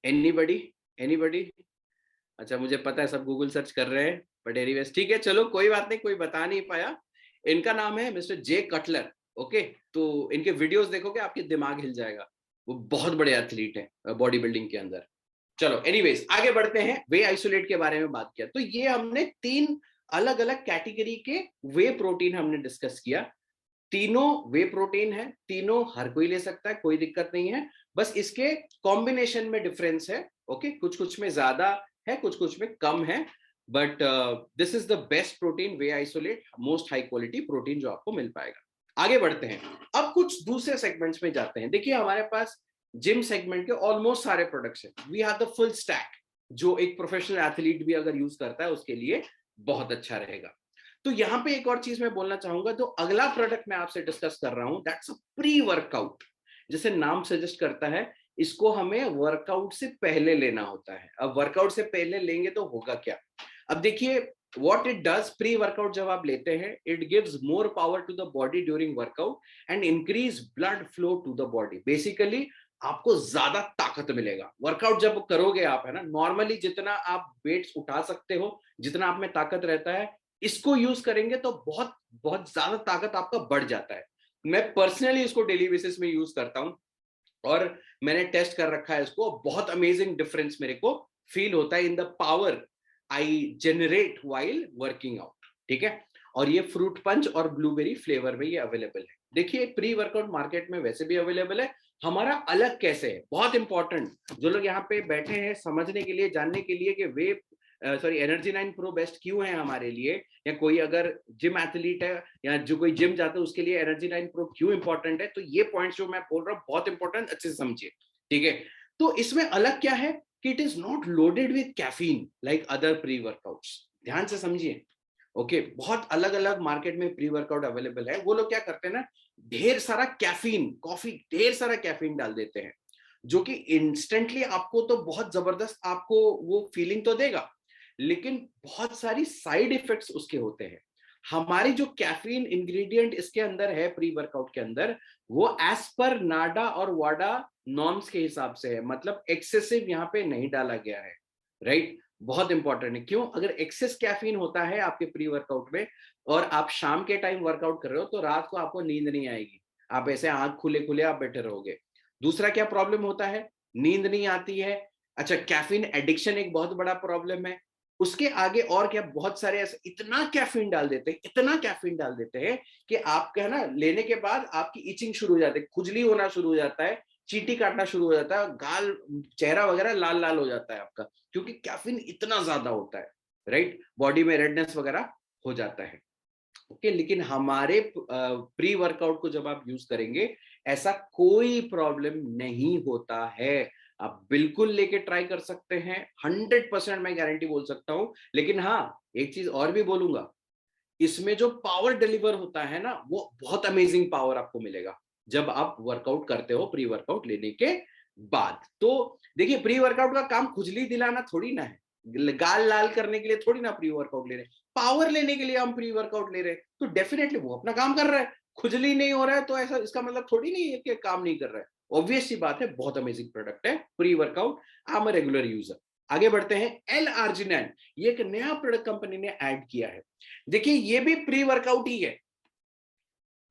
एनीबडी? एनीबडी? अच्छा, मुझे पता है सब गूगल सर्च कर रहे हैं, बट एनीवेज ठीक है, चलो कोई बात नहीं, कोई बता नहीं पाया। इनका नाम है मिस्टर जे कटलर। ओके, तो इनके वीडियोस देखोगे आपके दिमाग हिल जाएगा। वो बहुत बड़े एथलीट हैं बॉडी बिल्डिंग के अंदर। चलो एनीवेज आगे बढ़ते हैं। वे आइसोलेट के बारे में बात किया, तो ये हमने 3 अलग अलग कैटेगरी के वे प्रोटीन हमने डिस्कस किया। तीनों वे प्रोटीन है, तीनों हर कोई ले सकता है, कोई दिक्कत नहीं है। बस इसके कॉम्बिनेशन में डिफरेंस है। ओके, कुछ कुछ में ज्यादा है, कुछ कुछ में कम है। But this is the best protein, way isolate, most high quality protein जो आपको मिल पाएगा। आगे बढ़ते हैं, अब कुछ दूसरे सेगमेंट्स में जाते हैं। देखिए हमारे पास जिम सेगमेंट के ऑलमोस्ट सारे प्रोडक्ट्स हैं। We have the full stack, जो एक प्रोफेशनल एथलीट भी अगर यूज करता है उसके लिए बहुत अच्छा रहेगा। तो यहां पे एक और चीज मैं बोलना चाहूंगा, तो अगला प्रोडक्ट मैं आपसे डिस्कस कर रहा हूं, दैट्स अ प्री वर्कआउट। जैसे नाम सजेस्ट करता है, इसको हमें वर्कआउट से पहले लेना होता है। अब वर्कआउट से पहले लेंगे तो होगा क्या? अब देखिए what it does, pre workout जब आप लेते हैं, it gives more power to the body during workout and increase blood flow to the body. Basically आपको ज्यादा ताकत मिलेगा वर्कआउट जब करोगे आप, है ना। नॉर्मली जितना आप वेट्स उठा सकते हो, जितना आप में ताकत रहता है, इसको यूज करेंगे तो बहुत बहुत ज्यादा ताकत आपका बढ़ जाता है। मैं पर्सनली इसको डेली बेसिस में यूज करता हूं, और मैंने टेस्ट कर रखा है इसको। बहुत अमेजिंग डिफरेंस मेरे को फील होता है in the power I generate while working out, ठीक है। और ये फ्रूट पंच और ब्लूबेरी फ्लेवर में ये अवेलेबल है। देखिए प्री वर्कआउट मार्केट में वैसे भी अवेलेबल है, हमारा अलग कैसे है, बहुत इंपॉर्टेंट। जो लोग यहाँ पे बैठे हैं समझने के लिए, जानने के लिए कि वे सॉरी एनर्जी 9 प्रो बेस्ट क्यों है हमारे लिए, या कोई अगर जिम एथलीट है या जो कोई जिम जाता है उसके लिए एनर्जी 9 प्रो क्यों इंपॉर्टेंट है, तो ये पॉइंट्स जो मैं बोल रहा हूँ बहुत इंपॉर्टेंट, अच्छे से समझिए, ठीक है। तो इसमें अलग क्या है कि it is not loaded with caffeine like other pre workouts. ध्यान से समझिए, ओके। बहुत अलग अलग मार्केट में प्री वर्कआउट अवेलेबल है। वो लोग क्या करते हैं ना, ढेर सारा कैफीन, कॉफी ढेर सारा कैफीन डाल देते हैं, जो कि इंस्टेंटली आपको तो बहुत जबरदस्त आपको वो फीलिंग तो देगा, लेकिन बहुत सारी साइड इफेक्ट्स उसके होते हैं। हमारी जो कैफीन इंग्रेडिएंट इसके अंदर है प्री वर्कआउट के अंदर, वो एज पर नाडा और वाडा नॉर्म्स के हिसाब से है, मतलब एक्सेसिव यहाँ पे नहीं डाला गया है, राइट। बहुत इंपॉर्टेंट है। क्यों? अगर एक्सेस कैफीन होता है आपके प्री वर्कआउट में और आप शाम के टाइम वर्कआउट कर रहे हो तो रात को आपको नींद नहीं आएगी, आप ऐसे आंख खुले खुले आप बैठे रहोगे। दूसरा क्या प्रॉब्लम होता है? नींद नहीं आती है। अच्छा, कैफीन एडिक्शन एक बहुत बड़ा प्रॉब्लम है। उसके आगे और क्या, बहुत सारे ऐसे इतना कैफीन डाल देते हैं, इतना कैफीन डाल देते हैं कि आपका है ना लेने के बाद आपकी इचिंग शुरू हो जाती है, खुजली होना शुरू हो जाता है, चींटी काटना शुरू हो जाता है, गाल चेहरा वगैरह लाल लाल हो जाता है आपका, क्योंकि कैफीन इतना ज्यादा होता है, राइट। बॉडी में रेडनेस वगैरह हो जाता है। ओके, लेकिन हमारे प्री वर्कआउट को जब आप यूज करेंगे ऐसा कोई प्रॉब्लम नहीं होता है। आप बिल्कुल लेके ट्राई कर सकते हैं, 100% मैं गारंटी बोल सकता हूं। लेकिन हाँ, एक चीज और भी बोलूंगा, इसमें जो पावर डिलीवर होता है ना, वो बहुत अमेजिंग पावर आपको मिलेगा जब आप वर्कआउट करते हो प्री वर्कआउट लेने के बाद। तो देखिए, प्री वर्कआउट का काम खुजली दिलाना थोड़ी ना है, गाल लाल करने के लिए थोड़ी ना प्री वर्कआउट ले रहे हैं, पावर लेने के लिए हम प्री वर्कआउट ले रहे हैं, तो डेफिनेटली वो अपना काम कर रहा है। खुजली नहीं हो रहा है तो ऐसा इसका मतलब थोड़ी नहीं है कि काम नहीं कर रहा है। ऑब्वियस सी बात है, बहुत अमेजिंग प्रोडक्ट है pre workout. I am a regular user. आगे बढ़ते हैं, एल आर्जिनिन, ये एक नया प्रोडक्ट कंपनी ने ऐड किया है। देखिए, ये भी प्री वर्कआउट ही है।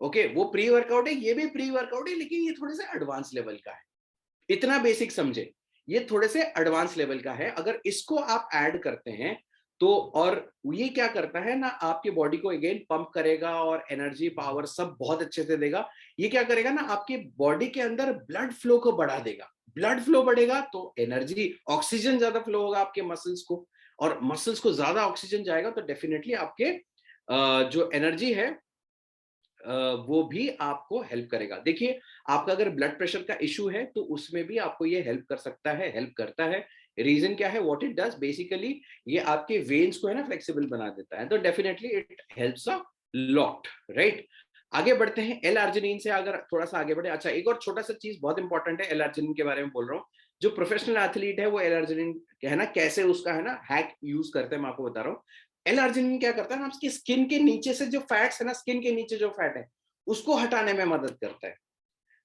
ओके, वो प्री वर्कआउट है, ये भी प्री वर्कआउट है, लेकिन ये थोड़े से एडवांस लेवल का है। इतना बेसिक समझे, ये थोड़े से एडवांस लेवल का है। अगर इसको आप ऐड करते हैं तो, और ये क्या करता है ना, आपकी बॉडी को अगेन पंप करेगा और एनर्जी पावर सब बहुत अच्छे से देगा। ये क्या करेगा ना, आपकी बॉडी के अंदर ब्लड फ्लो को बढ़ा देगा। ब्लड फ्लो बढ़ेगा तो एनर्जी, ऑक्सीजन ज्यादा फ्लो होगा आपके मसल्स को, और मसल्स को ज्यादा ऑक्सीजन जाएगा तो डेफिनेटली आपके जो एनर्जी है वो भी आपको हेल्प करेगा। देखिए, आपका अगर ब्लड प्रेशर का इशू है तो उसमें भी आपको ये हेल्प कर सकता है, हेल्प करता है। रीजन क्या है? व्हाट इट डज बेसिकली, ये आपके वेन्स को है ना फ्लेक्सिबल बना देता है, तो definitely it helps a lot, right. आगे बढ़ते हैं, एल आर्जिनिन से अगर थोड़ा सा आगे बढ़े। अच्छा, एक और छोटा सा चीज बहुत इंपॉर्टेंट है, एल आर्जिनिन के बारे में बोल रहा हूँ। जो प्रोफेशनल एथलीट है वो एल आर्जिनिन है ना, कैसे उसका है ना हैक यूज करते हैं, मैं आपको बता रहा हूँ। एल आर्जिनिन क्या करता है ना, उसकी स्किन के नीचे से जो फैट्स है ना, स्किन के नीचे जो फैट है उसको हटाने में मदद करता है,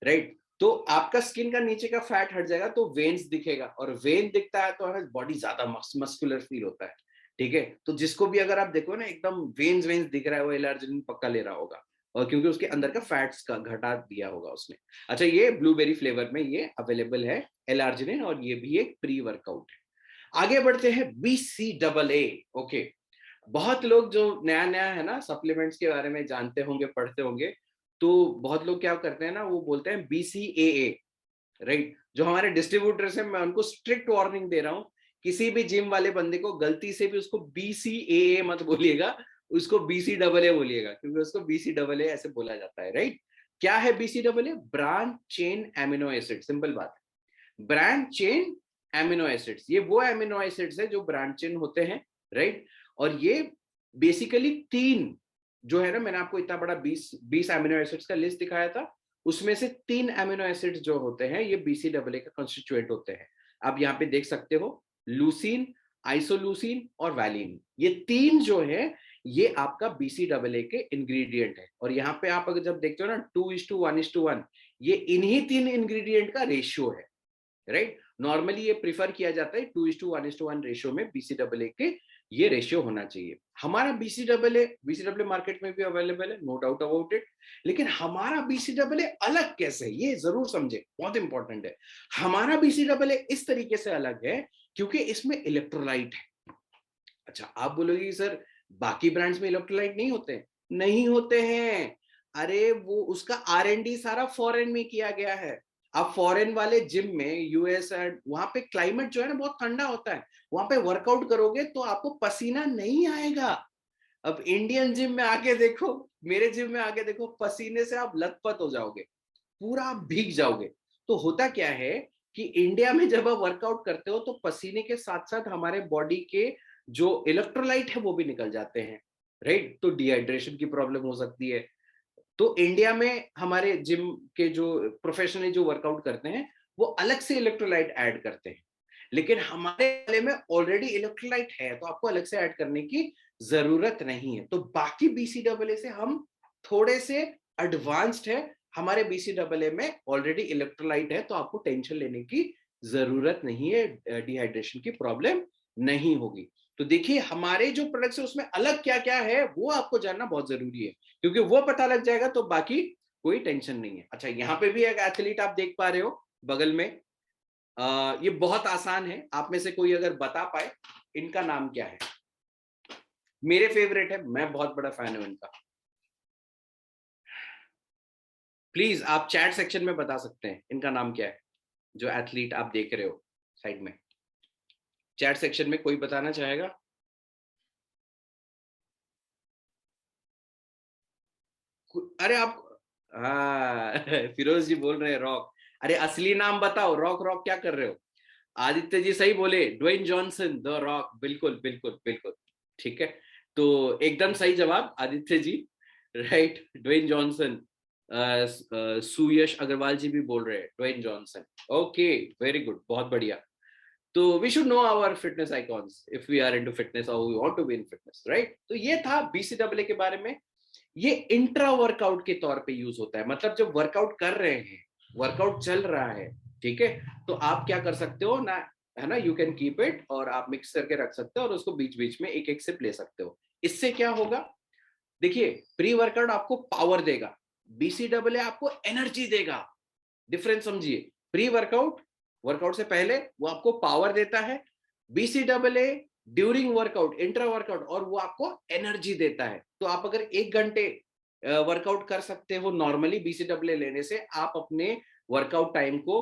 राइट। तो आपका स्किन का नीचे का फैट हट जाएगा तो वेन्स दिखेगा, और वेन दिखता है तो हमें बॉडी ज्यादा मस्कुलर फील होता है, ठीक है। तो जिसको भी अगर आप देखो ना एकदम वेन्स वेन्स दिख रहा है, वो एल आर्जिनिन पक्का ले रहा होगा, और क्योंकि उसके अंदर का फैट्स का घटा दिया होगा उसने। अच्छा, ये ब्लूबेरी फ्लेवर में ये अवेलेबल है एल आर्जिनिन, और ये भी एक प्री वर्कआउट है। आगे बढ़ते हैं, BCAA। ओके, बहुत लोग जो नया नया है ना सप्लीमेंट्स के बारे में जानते होंगे, पढ़ते होंगे, तो बहुत लोग क्या करते हैं ना, वो बोलते हैं BCAA, राइट। जो हमारे डिस्ट्रीब्यूटर्स हैं, मैं उनको स्ट्रिक्ट वार्निंग दे रहा हूँ, किसी भी जिम वाले बंदे को गलती से भी उसको BCAA मत बोलिएगा, उसको BCAA बोलिएगा, क्योंकि उसको BCAA ऐसे बोला जाता है, राइट। क्या है BCAA? Branch chain amino acid, simple बात है, ब्रांच चेन एमिनो एसिड्स। ये वो एमिनो एसिड्स है जो ब्रांच चेन होते हैं, राइट। और ये बेसिकली तीन जो है ना, मैंने आपको इतना बड़ा 20 एमिनो एसिड्स का लिस्ट दिखाया था, उसमें से 3 एमिनो एसिड्स जो होते हैं ये BCAA का कंस्टिट्यूएंट होते हैं। आप यहाँ पे देख सकते हो, लूसीन, आइसोलूसीन और वैलिन, ये तीन जो है ये आपका BCAA के इंग्रेडिएंट है। और यहाँ पे आप अगर जब देखते हो ना 2:1:1, ये इन्हीं तीन इंग्रेडिएंट का रेशियो है, राइट। नॉर्मली ये प्रिफर किया जाता है 2:1:1 रेशियो में BCAA के ये रेशियो होना चाहिए। हमारा BCAA मार्केट में भी अवेलेबल है, नो डाउट अबाउट इट। लेकिन हमारा BCAA अलग कैसे है, ये जरूर समझे, बहुत इंपॉर्टेंट है। हमारा BCAA इस तरीके से अलग है क्योंकि इसमें इलेक्ट्रोलाइट है। अच्छा, आप बोलोगे सर बाकी ब्रांड्स में इलेक्ट्रोलाइट नहीं होते? नहीं होते हैं। अरे वो उसका R&D सारा फॉरेन में किया गया है। आप फॉरेन वाले जिम में, यूएस एंड वहां पे क्लाइमेट जो है ना बहुत ठंडा होता है, वहां पे वर्कआउट करोगे तो आपको पसीना नहीं आएगा। अब इंडियन जिम में आके देखो, मेरे जिम में आके देखो, पसीने से आप लथपथ हो जाओगे, पूरा भीग जाओगे। तो होता क्या है कि इंडिया में जब आप वर्कआउट करते हो तो पसीने के साथ साथ हमारे बॉडी के जो इलेक्ट्रोलाइट है वो भी निकल जाते हैं, राइट। तो डिहाइड्रेशन की प्रॉब्लम हो सकती है। तो इंडिया में हमारे जिम के जो प्रोफेशनली जो वर्कआउट करते हैं वो अलग से इलेक्ट्रोलाइट ऐड करते हैं, लेकिन हमारे वाले में ऑलरेडी इलेक्ट्रोलाइट है तो आपको अलग से ऐड करने की जरूरत नहीं है। तो बाकी BCAA से हम थोड़े से एडवांस्ड है, हमारे BCAA में ऑलरेडी इलेक्ट्रोलाइट है, तो आपको टेंशन लेने की जरूरत नहीं है, डिहाइड्रेशन की प्रॉब्लम नहीं होगी। तो देखिए हमारे जो प्रोडक्ट्स है उसमें अलग क्या क्या है वो आपको जानना बहुत जरूरी है, क्योंकि वो पता लग जाएगा तो बाकी कोई टेंशन नहीं है। अच्छा, यहाँ पे भी एक एथलीट आप देख पा रहे हो बगल में। ये बहुत आसान है, आप में से कोई अगर बता पाए इनका नाम क्या है। मेरे फेवरेट है, मैं बहुत बड़ा फैन हूं इनका। प्लीज आप चैट सेक्शन में बता सकते हैं इनका नाम क्या है, जो एथलीट आप देख रहे हो साइड में। चैट सेक्शन में कोई बताना चाहेगा? अरे आप, हाँ फिरोज जी बोल रहे हैं रॉक। अरे असली नाम बताओ, रॉक रॉक क्या कर रहे हो? आदित्य जी सही बोले, ड्वेन जॉनसन द रॉक, बिल्कुल बिल्कुल बिल्कुल। ठीक है, तो एकदम सही जवाब Aditya ji, right, Dwayne Johnson. Suyash Agarwal ji भी बोल रहे हैं Dwayne Johnson. Okay, very good, बहुत बढ़िया। तो we should know our fitness icons if we are into fitness और we want to be in fitness, right. तो ये था BCAA के बारे में। ये इंट्रा वर्कआउट के तौर पे यूज होता है, मतलब जब वर्कआउट कर रहे हैं, वर्कआउट चल रहा है, ठीक है, तो आप क्या कर सकते हो ना, है ना, यू कैन कीप इट और आप मिक्स करके रख सकते हो और उसको बीच बीच में एक एक सिप ले सकते हो। इससे क्या होगा, देखिए प्री वर्कआउट आपको पावर देगा, BCAA आपको एनर्जी देगा। डिफरेंस समझिए, प्री वर्कआउट, वर्कआउट से पहले वो आपको पावर देता है, BCAA during workout, intra workout, और वो आपको एनर्जी देता है। तो आप अगर 1 घंटे वर्कआउट कर सकते हो नॉर्मली BCAA लेने से, आप अपने वर्कआउट टाइम को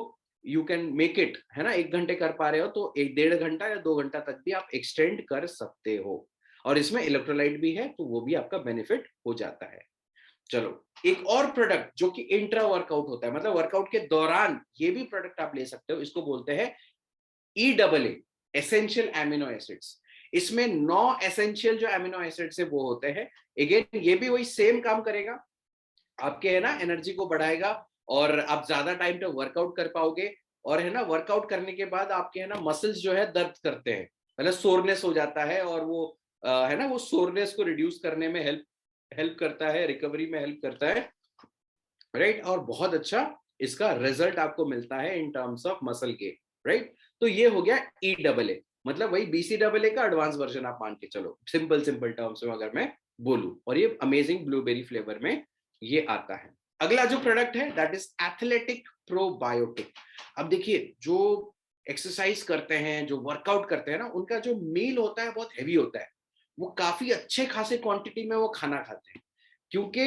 यू कैन मेक इट, है ना, 1 घंटे कर पा रहे हो तो 1 1.5 घंटा या 2 घंटा तक भी आप एक्सटेंड कर सकते हो। और इसमें इलेक्ट्रोलाइट भी है तो वो भी आपका बेनिफिट हो जाता है। चलो, एक और प्रोडक्ट जो कि इंट्रा वर्कआउट होता है, मतलब वर्कआउट के दौरान ये भी प्रोडक्ट आप ले सकते हो, इसको बोलते हैं EAA, एसेंशियल एमिनो एसिड्स। इसमें 9 एसेंशियल जो एमिनो एसिड्स है वो होते हैं। अगेन ये भी वही सेम काम करेगा, आपके है ना एनर्जी को बढ़ाएगा और आप ज्यादा टाइम तक वर्कआउट कर पाओगे। और है ना, वर्कआउट करने के बाद आपके है ना मसल्स जो है दर्द करते हैं, मतलब सोरनेस हो जाता है, और वो है ना, वो सोरनेस को रिड्यूस करने में हेल्प हेल्प करता है, रिकवरी में हेल्प करता है, राइट। और बहुत अच्छा इसका रिजल्ट आपको मिलता है इन टर्म्स ऑफ मसल के, राइट। तो ये हो गया EAA, मतलब वही BCAA का एडवांस वर्जन आप मान के चलो, सिंपल सिंपल टर्म्स में अगर मैं बोलूं। और ये अमेजिंग ब्लूबेरी फ्लेवर में ये आता है। अगला जो प्रोडक्ट है दैट इज एथलेटिक प्रोबायोटिक। अब देखिए, जो एक्सरसाइज करते हैं, जो वर्कआउट करते हैं ना, उनका जो मील होता है बहुत हैवी होता है, वो काफी अच्छे खासे क्वांटिटी में वो खाना खाते हैं। क्योंकि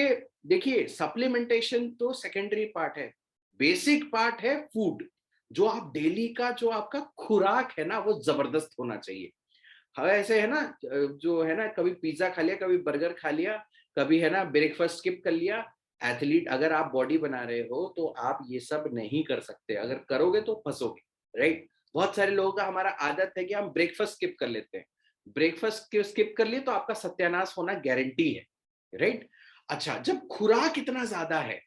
देखिए, सप्लीमेंटेशन तो सेकेंडरी पार्ट है, बेसिक पार्ट है फूड। जो आप डेली का जो आपका खुराक है ना, वो जबरदस्त होना चाहिए। हाँ ऐसे है ना, जो है ना, कभी पिज्जा खा लिया, कभी बर्गर खा लिया, कभी है ना ब्रेकफास्ट स्किप कर लिया। एथलीट अगर आप बॉडी बना रहे हो तो आप ये सब नहीं कर सकते, अगर करोगे तो फंसोगे, राइट। बहुत सारे लोगों का हमारा आदत है कि हम ब्रेकफास्ट स्किप कर लेते हैं। ब्रेकफास्ट स्किप कर लिए तो आपका सत्यानाश होना गारंटी है, राइट। अच्छा, जब खुराक इतना ज्यादा है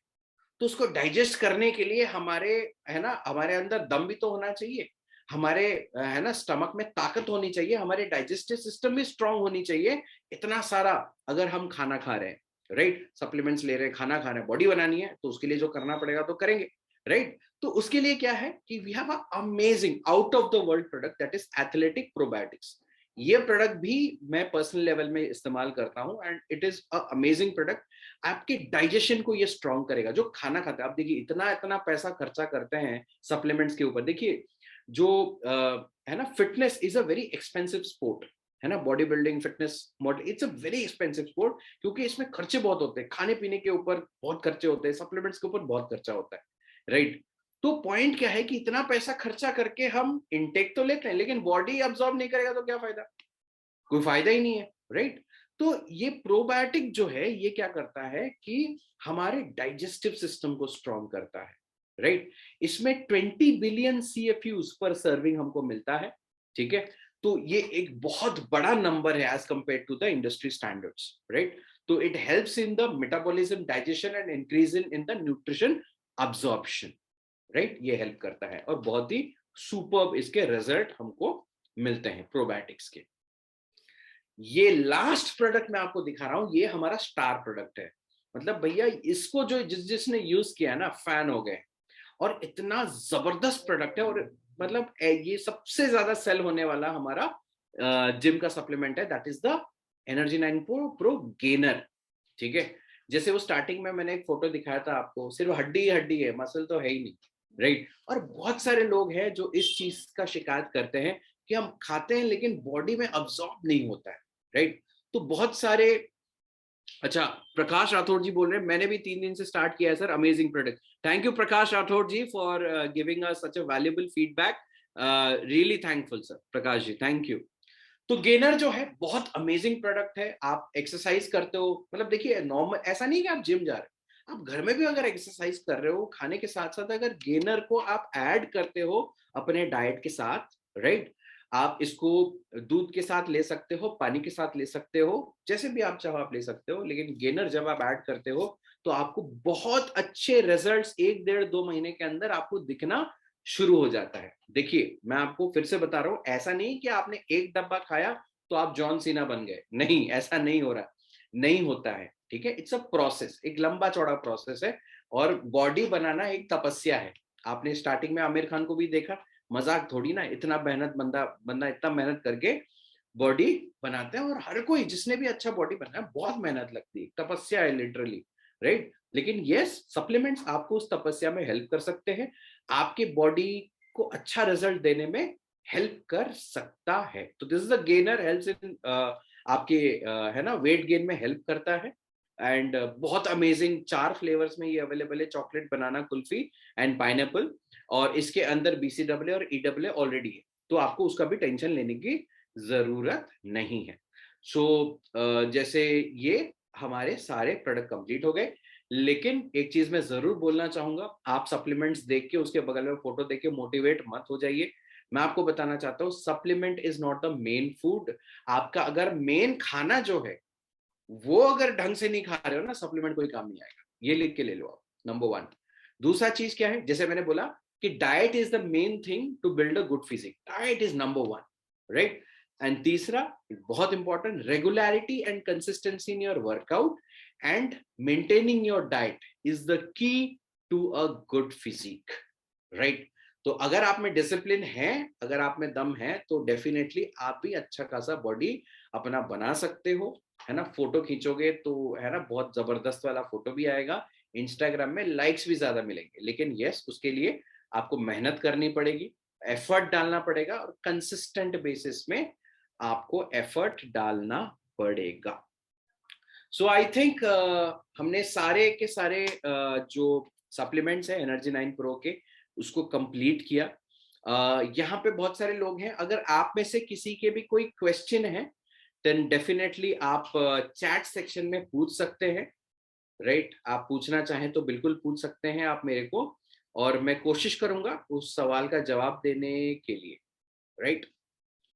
तो उसको डाइजेस्ट करने के लिए हमारे, है ना, हमारे अंदर दम भी तो होना चाहिए, हमारे है ना स्टमक में ताकत होनी चाहिए, हमारे डाइजेस्टिव सिस्टम भी स्ट्रांग होनी चाहिए। इतना सारा अगर हम खाना खा रहे हैं, राइट, सप्लीमेंट्स ले रहे हैं, खाना खा रहे हैं, बॉडी बनानी है, तो उसके लिए जो करना पड़ेगा तो करेंगे, राइट। तो उसके लिए क्या है कि we have a amazing out of the world product that is athletic probiotics. ये प्रोडक्ट भी मैं पर्सनल लेवल में इस्तेमाल करता हूं and it is a amazing product. आपके डाइजेशन को ये स्ट्रांग करेगा जो खाना खाते हैं। आप देखिए, इतना इतना पैसा खर्चा करते हैं सप्लीमेंट्स के ऊपर। देखिए, जो है ना, fitness is a very expensive sport, है ना, body building fitness model, it's a very expensive sport, क्योंकि इसमें खर्चे बहुत होते हैं, खाने पीने के ऊपर बहुत खर्चे होते हैं, सप्लीमेंट्स के ऊपर बहुत खर्चा होता है, राइट। तो पॉइंट क्या है कि इतना पैसा खर्चा करके हम इनटेक तो लेते हैं, लेकिन बॉडी अब्सॉर्ब नहीं करेगा तो क्या फायदा, कोई फायदा ही नहीं है, राइट। तो ये प्रोबायोटिक जो है ये क्या करता है कि हमारे डाइजेस्टिव सिस्टम को स्ट्रांग करता है, राइट। इसमें 20 बिलियन CFUs पर सर्विंग हमको मिलता है, ठीक है। तो ये एक बहुत बड़ा नंबर है as compare to the industry standards, right. तो it helps in the metabolism, digestion and increase in the nutrition absorption, right. ये हेल्प करता है और बहुत ही सुपर्ब इसके रिजल्ट हमको मिलते हैं प्रोबायोटिक्स के। ये लास्ट प्रोडक्ट मैं आपको दिखा रहा हूं, ये हमारा स्टार प्रोडक्ट है। मतलब भैया इसको जो जिसने यूज किया ना फैन हो गए। और इतना जबरदस्त प्रोडक्ट है, और मतलब ये सबसे ज्यादा सेल होने वाला हमारा जिम का सप्लीमेंट है, that is the energy 9 pro gainer. ठीक है, जैसे वो स्टार्टिंग में मैंने एक फोटो दिखाया था आपको, सिर्फ हड्डी ही हड्डी है, मसल तो है ही नहीं, राइट। और बहुत सारे लोग हैं जो इस चीज का शिकायत करते हैं कि हम खाते हैं लेकिन बॉडी में अब्सॉर्ब नहीं होता है, राइट। तो बहुत सारे, अच्छा प्रकाश राठौर जी बोल रहे हैं मैंने भी 3 दिन से स्टार्ट किया है sir, amazing product. Thank you Prakash Rathore ji for giving us such a valuable feedback, really thankful sir Prakash ji, thank you. तो गेनर जो है बहुत अमेजिंग प्रोडक्ट है। आप एक्सरसाइज करते हो, मतलब देखिए नॉर्मल ऐसा नहीं कि आप जिम जा रहे हो, आप घर में भी अगर एक्सरसाइज कर रहे हो, खाने के साथ साथ अगर गेनर को आप ऐड करते हो अपने डाइट के साथ, राइट, आप इसको दूध के साथ ले सकते हो, पानी के साथ ले सकते हो, जैसे भी आप चाहो आप ले सकते हो, लेकिन गेनर जब आप ऐड करते हो तो आपको बहुत अच्छे रिजल्ट्स 1 डेढ़ 2 महीने के अंदर आपको दिखना शुरू हो जाता है। देखिए मैं आपको फिर से बता रहा हूं, ऐसा नहीं कि आपने एक डब्बा खाया तो आप जॉन सीना बन गए, नहीं, ऐसा नहीं हो रहा, नहीं होता है, ठीक है। इट्स अ प्रोसेस, एक लंबा चौड़ा प्रोसेस है, और बॉडी बनाना एक तपस्या है। आपने स्टार्टिंग में आमिर खान को भी देखा, मजाक थोड़ी ना, इतना मेहनत बंदा बंदा इतना मेहनत करके बॉडी बनाते हैं, और हर कोई जिसने भी अच्छा बॉडी बनाया बहुत मेहनत लगती है, तपस्या है लिटरली, राइट। लेकिन यस, सप्लीमेंट्स आपको उस तपस्या में हेल्प कर सकते हैं, आपके बॉडी को अच्छा रिजल्ट देने में हेल्प कर सकता है। तो this is a gainer, helps in आपके है ना वेट गेन में हेल्प करता है। एंड बहुत अमेजिंग 4 फ्लेवर्स में ये अवेलेबल है, chocolate, banana, kulfi and pineapple. और इसके अंदर BCAA और EAA ऑलरेडी है, तो आपको उसका भी टेंशन लेने की जरूरत नहीं है। सो जैसे ये हमारे सारे प्रोडक्ट कंप्लीट हो गए, लेकिन एक चीज मैं जरूर बोलना चाहूंगा, आप सप्लीमेंट्स देख के उसके बगल में फोटो देख के मोटिवेट मत हो जाइए। मैं आपको बताना चाहता हूँ supplement is not the main food. आपका अगर मेन खाना जो है वो अगर ढंग से नहीं खा रहे हो ना, सप्लीमेंट कोई काम नहीं आएगा, ये लिख के ले लो आप, नंबर 1। दूसरा चीज क्या है, जैसे मैंने बोला कि diet is the main thing to build a good physique, diet is number 1, right. And तीसरा बहुत important, regularity and consistency in your workout and maintaining your diet is the key to a good physique, right. तो अगर आप में discipline है, अगर आप में दम है, तो डेफिनेटली आप भी अच्छा खासा बॉडी अपना बना सकते हो, है ना। फोटो खींचोगे तो है ना बहुत जबरदस्त वाला फोटो भी आएगा, इंस्टाग्राम में लाइक्स भी ज्यादा मिलेंगे, लेकिन यस उसके लिए आपको मेहनत करनी पड़ेगी, एफर्ट डालना पड़ेगा, और कंसिस्टेंट बेसिस में आपको एफर्ट डालना पड़ेगा। सो आई थिंक हमने सारे के सारे जो सप्लीमेंट्स है एनर्जी 9 प्रो के, उसको कंप्लीट किया। यहाँ पे बहुत सारे लोग हैं, अगर आप में से किसी के भी कोई क्वेश्चन है देन डेफिनेटली आप चैट सेक्शन में पूछ सकते हैं, राइट। आप पूछना चाहें तो बिल्कुल पूछ सकते हैं आप मेरे को, और मैं कोशिश करूंगा उस सवाल का जवाब देने के लिए, राइट।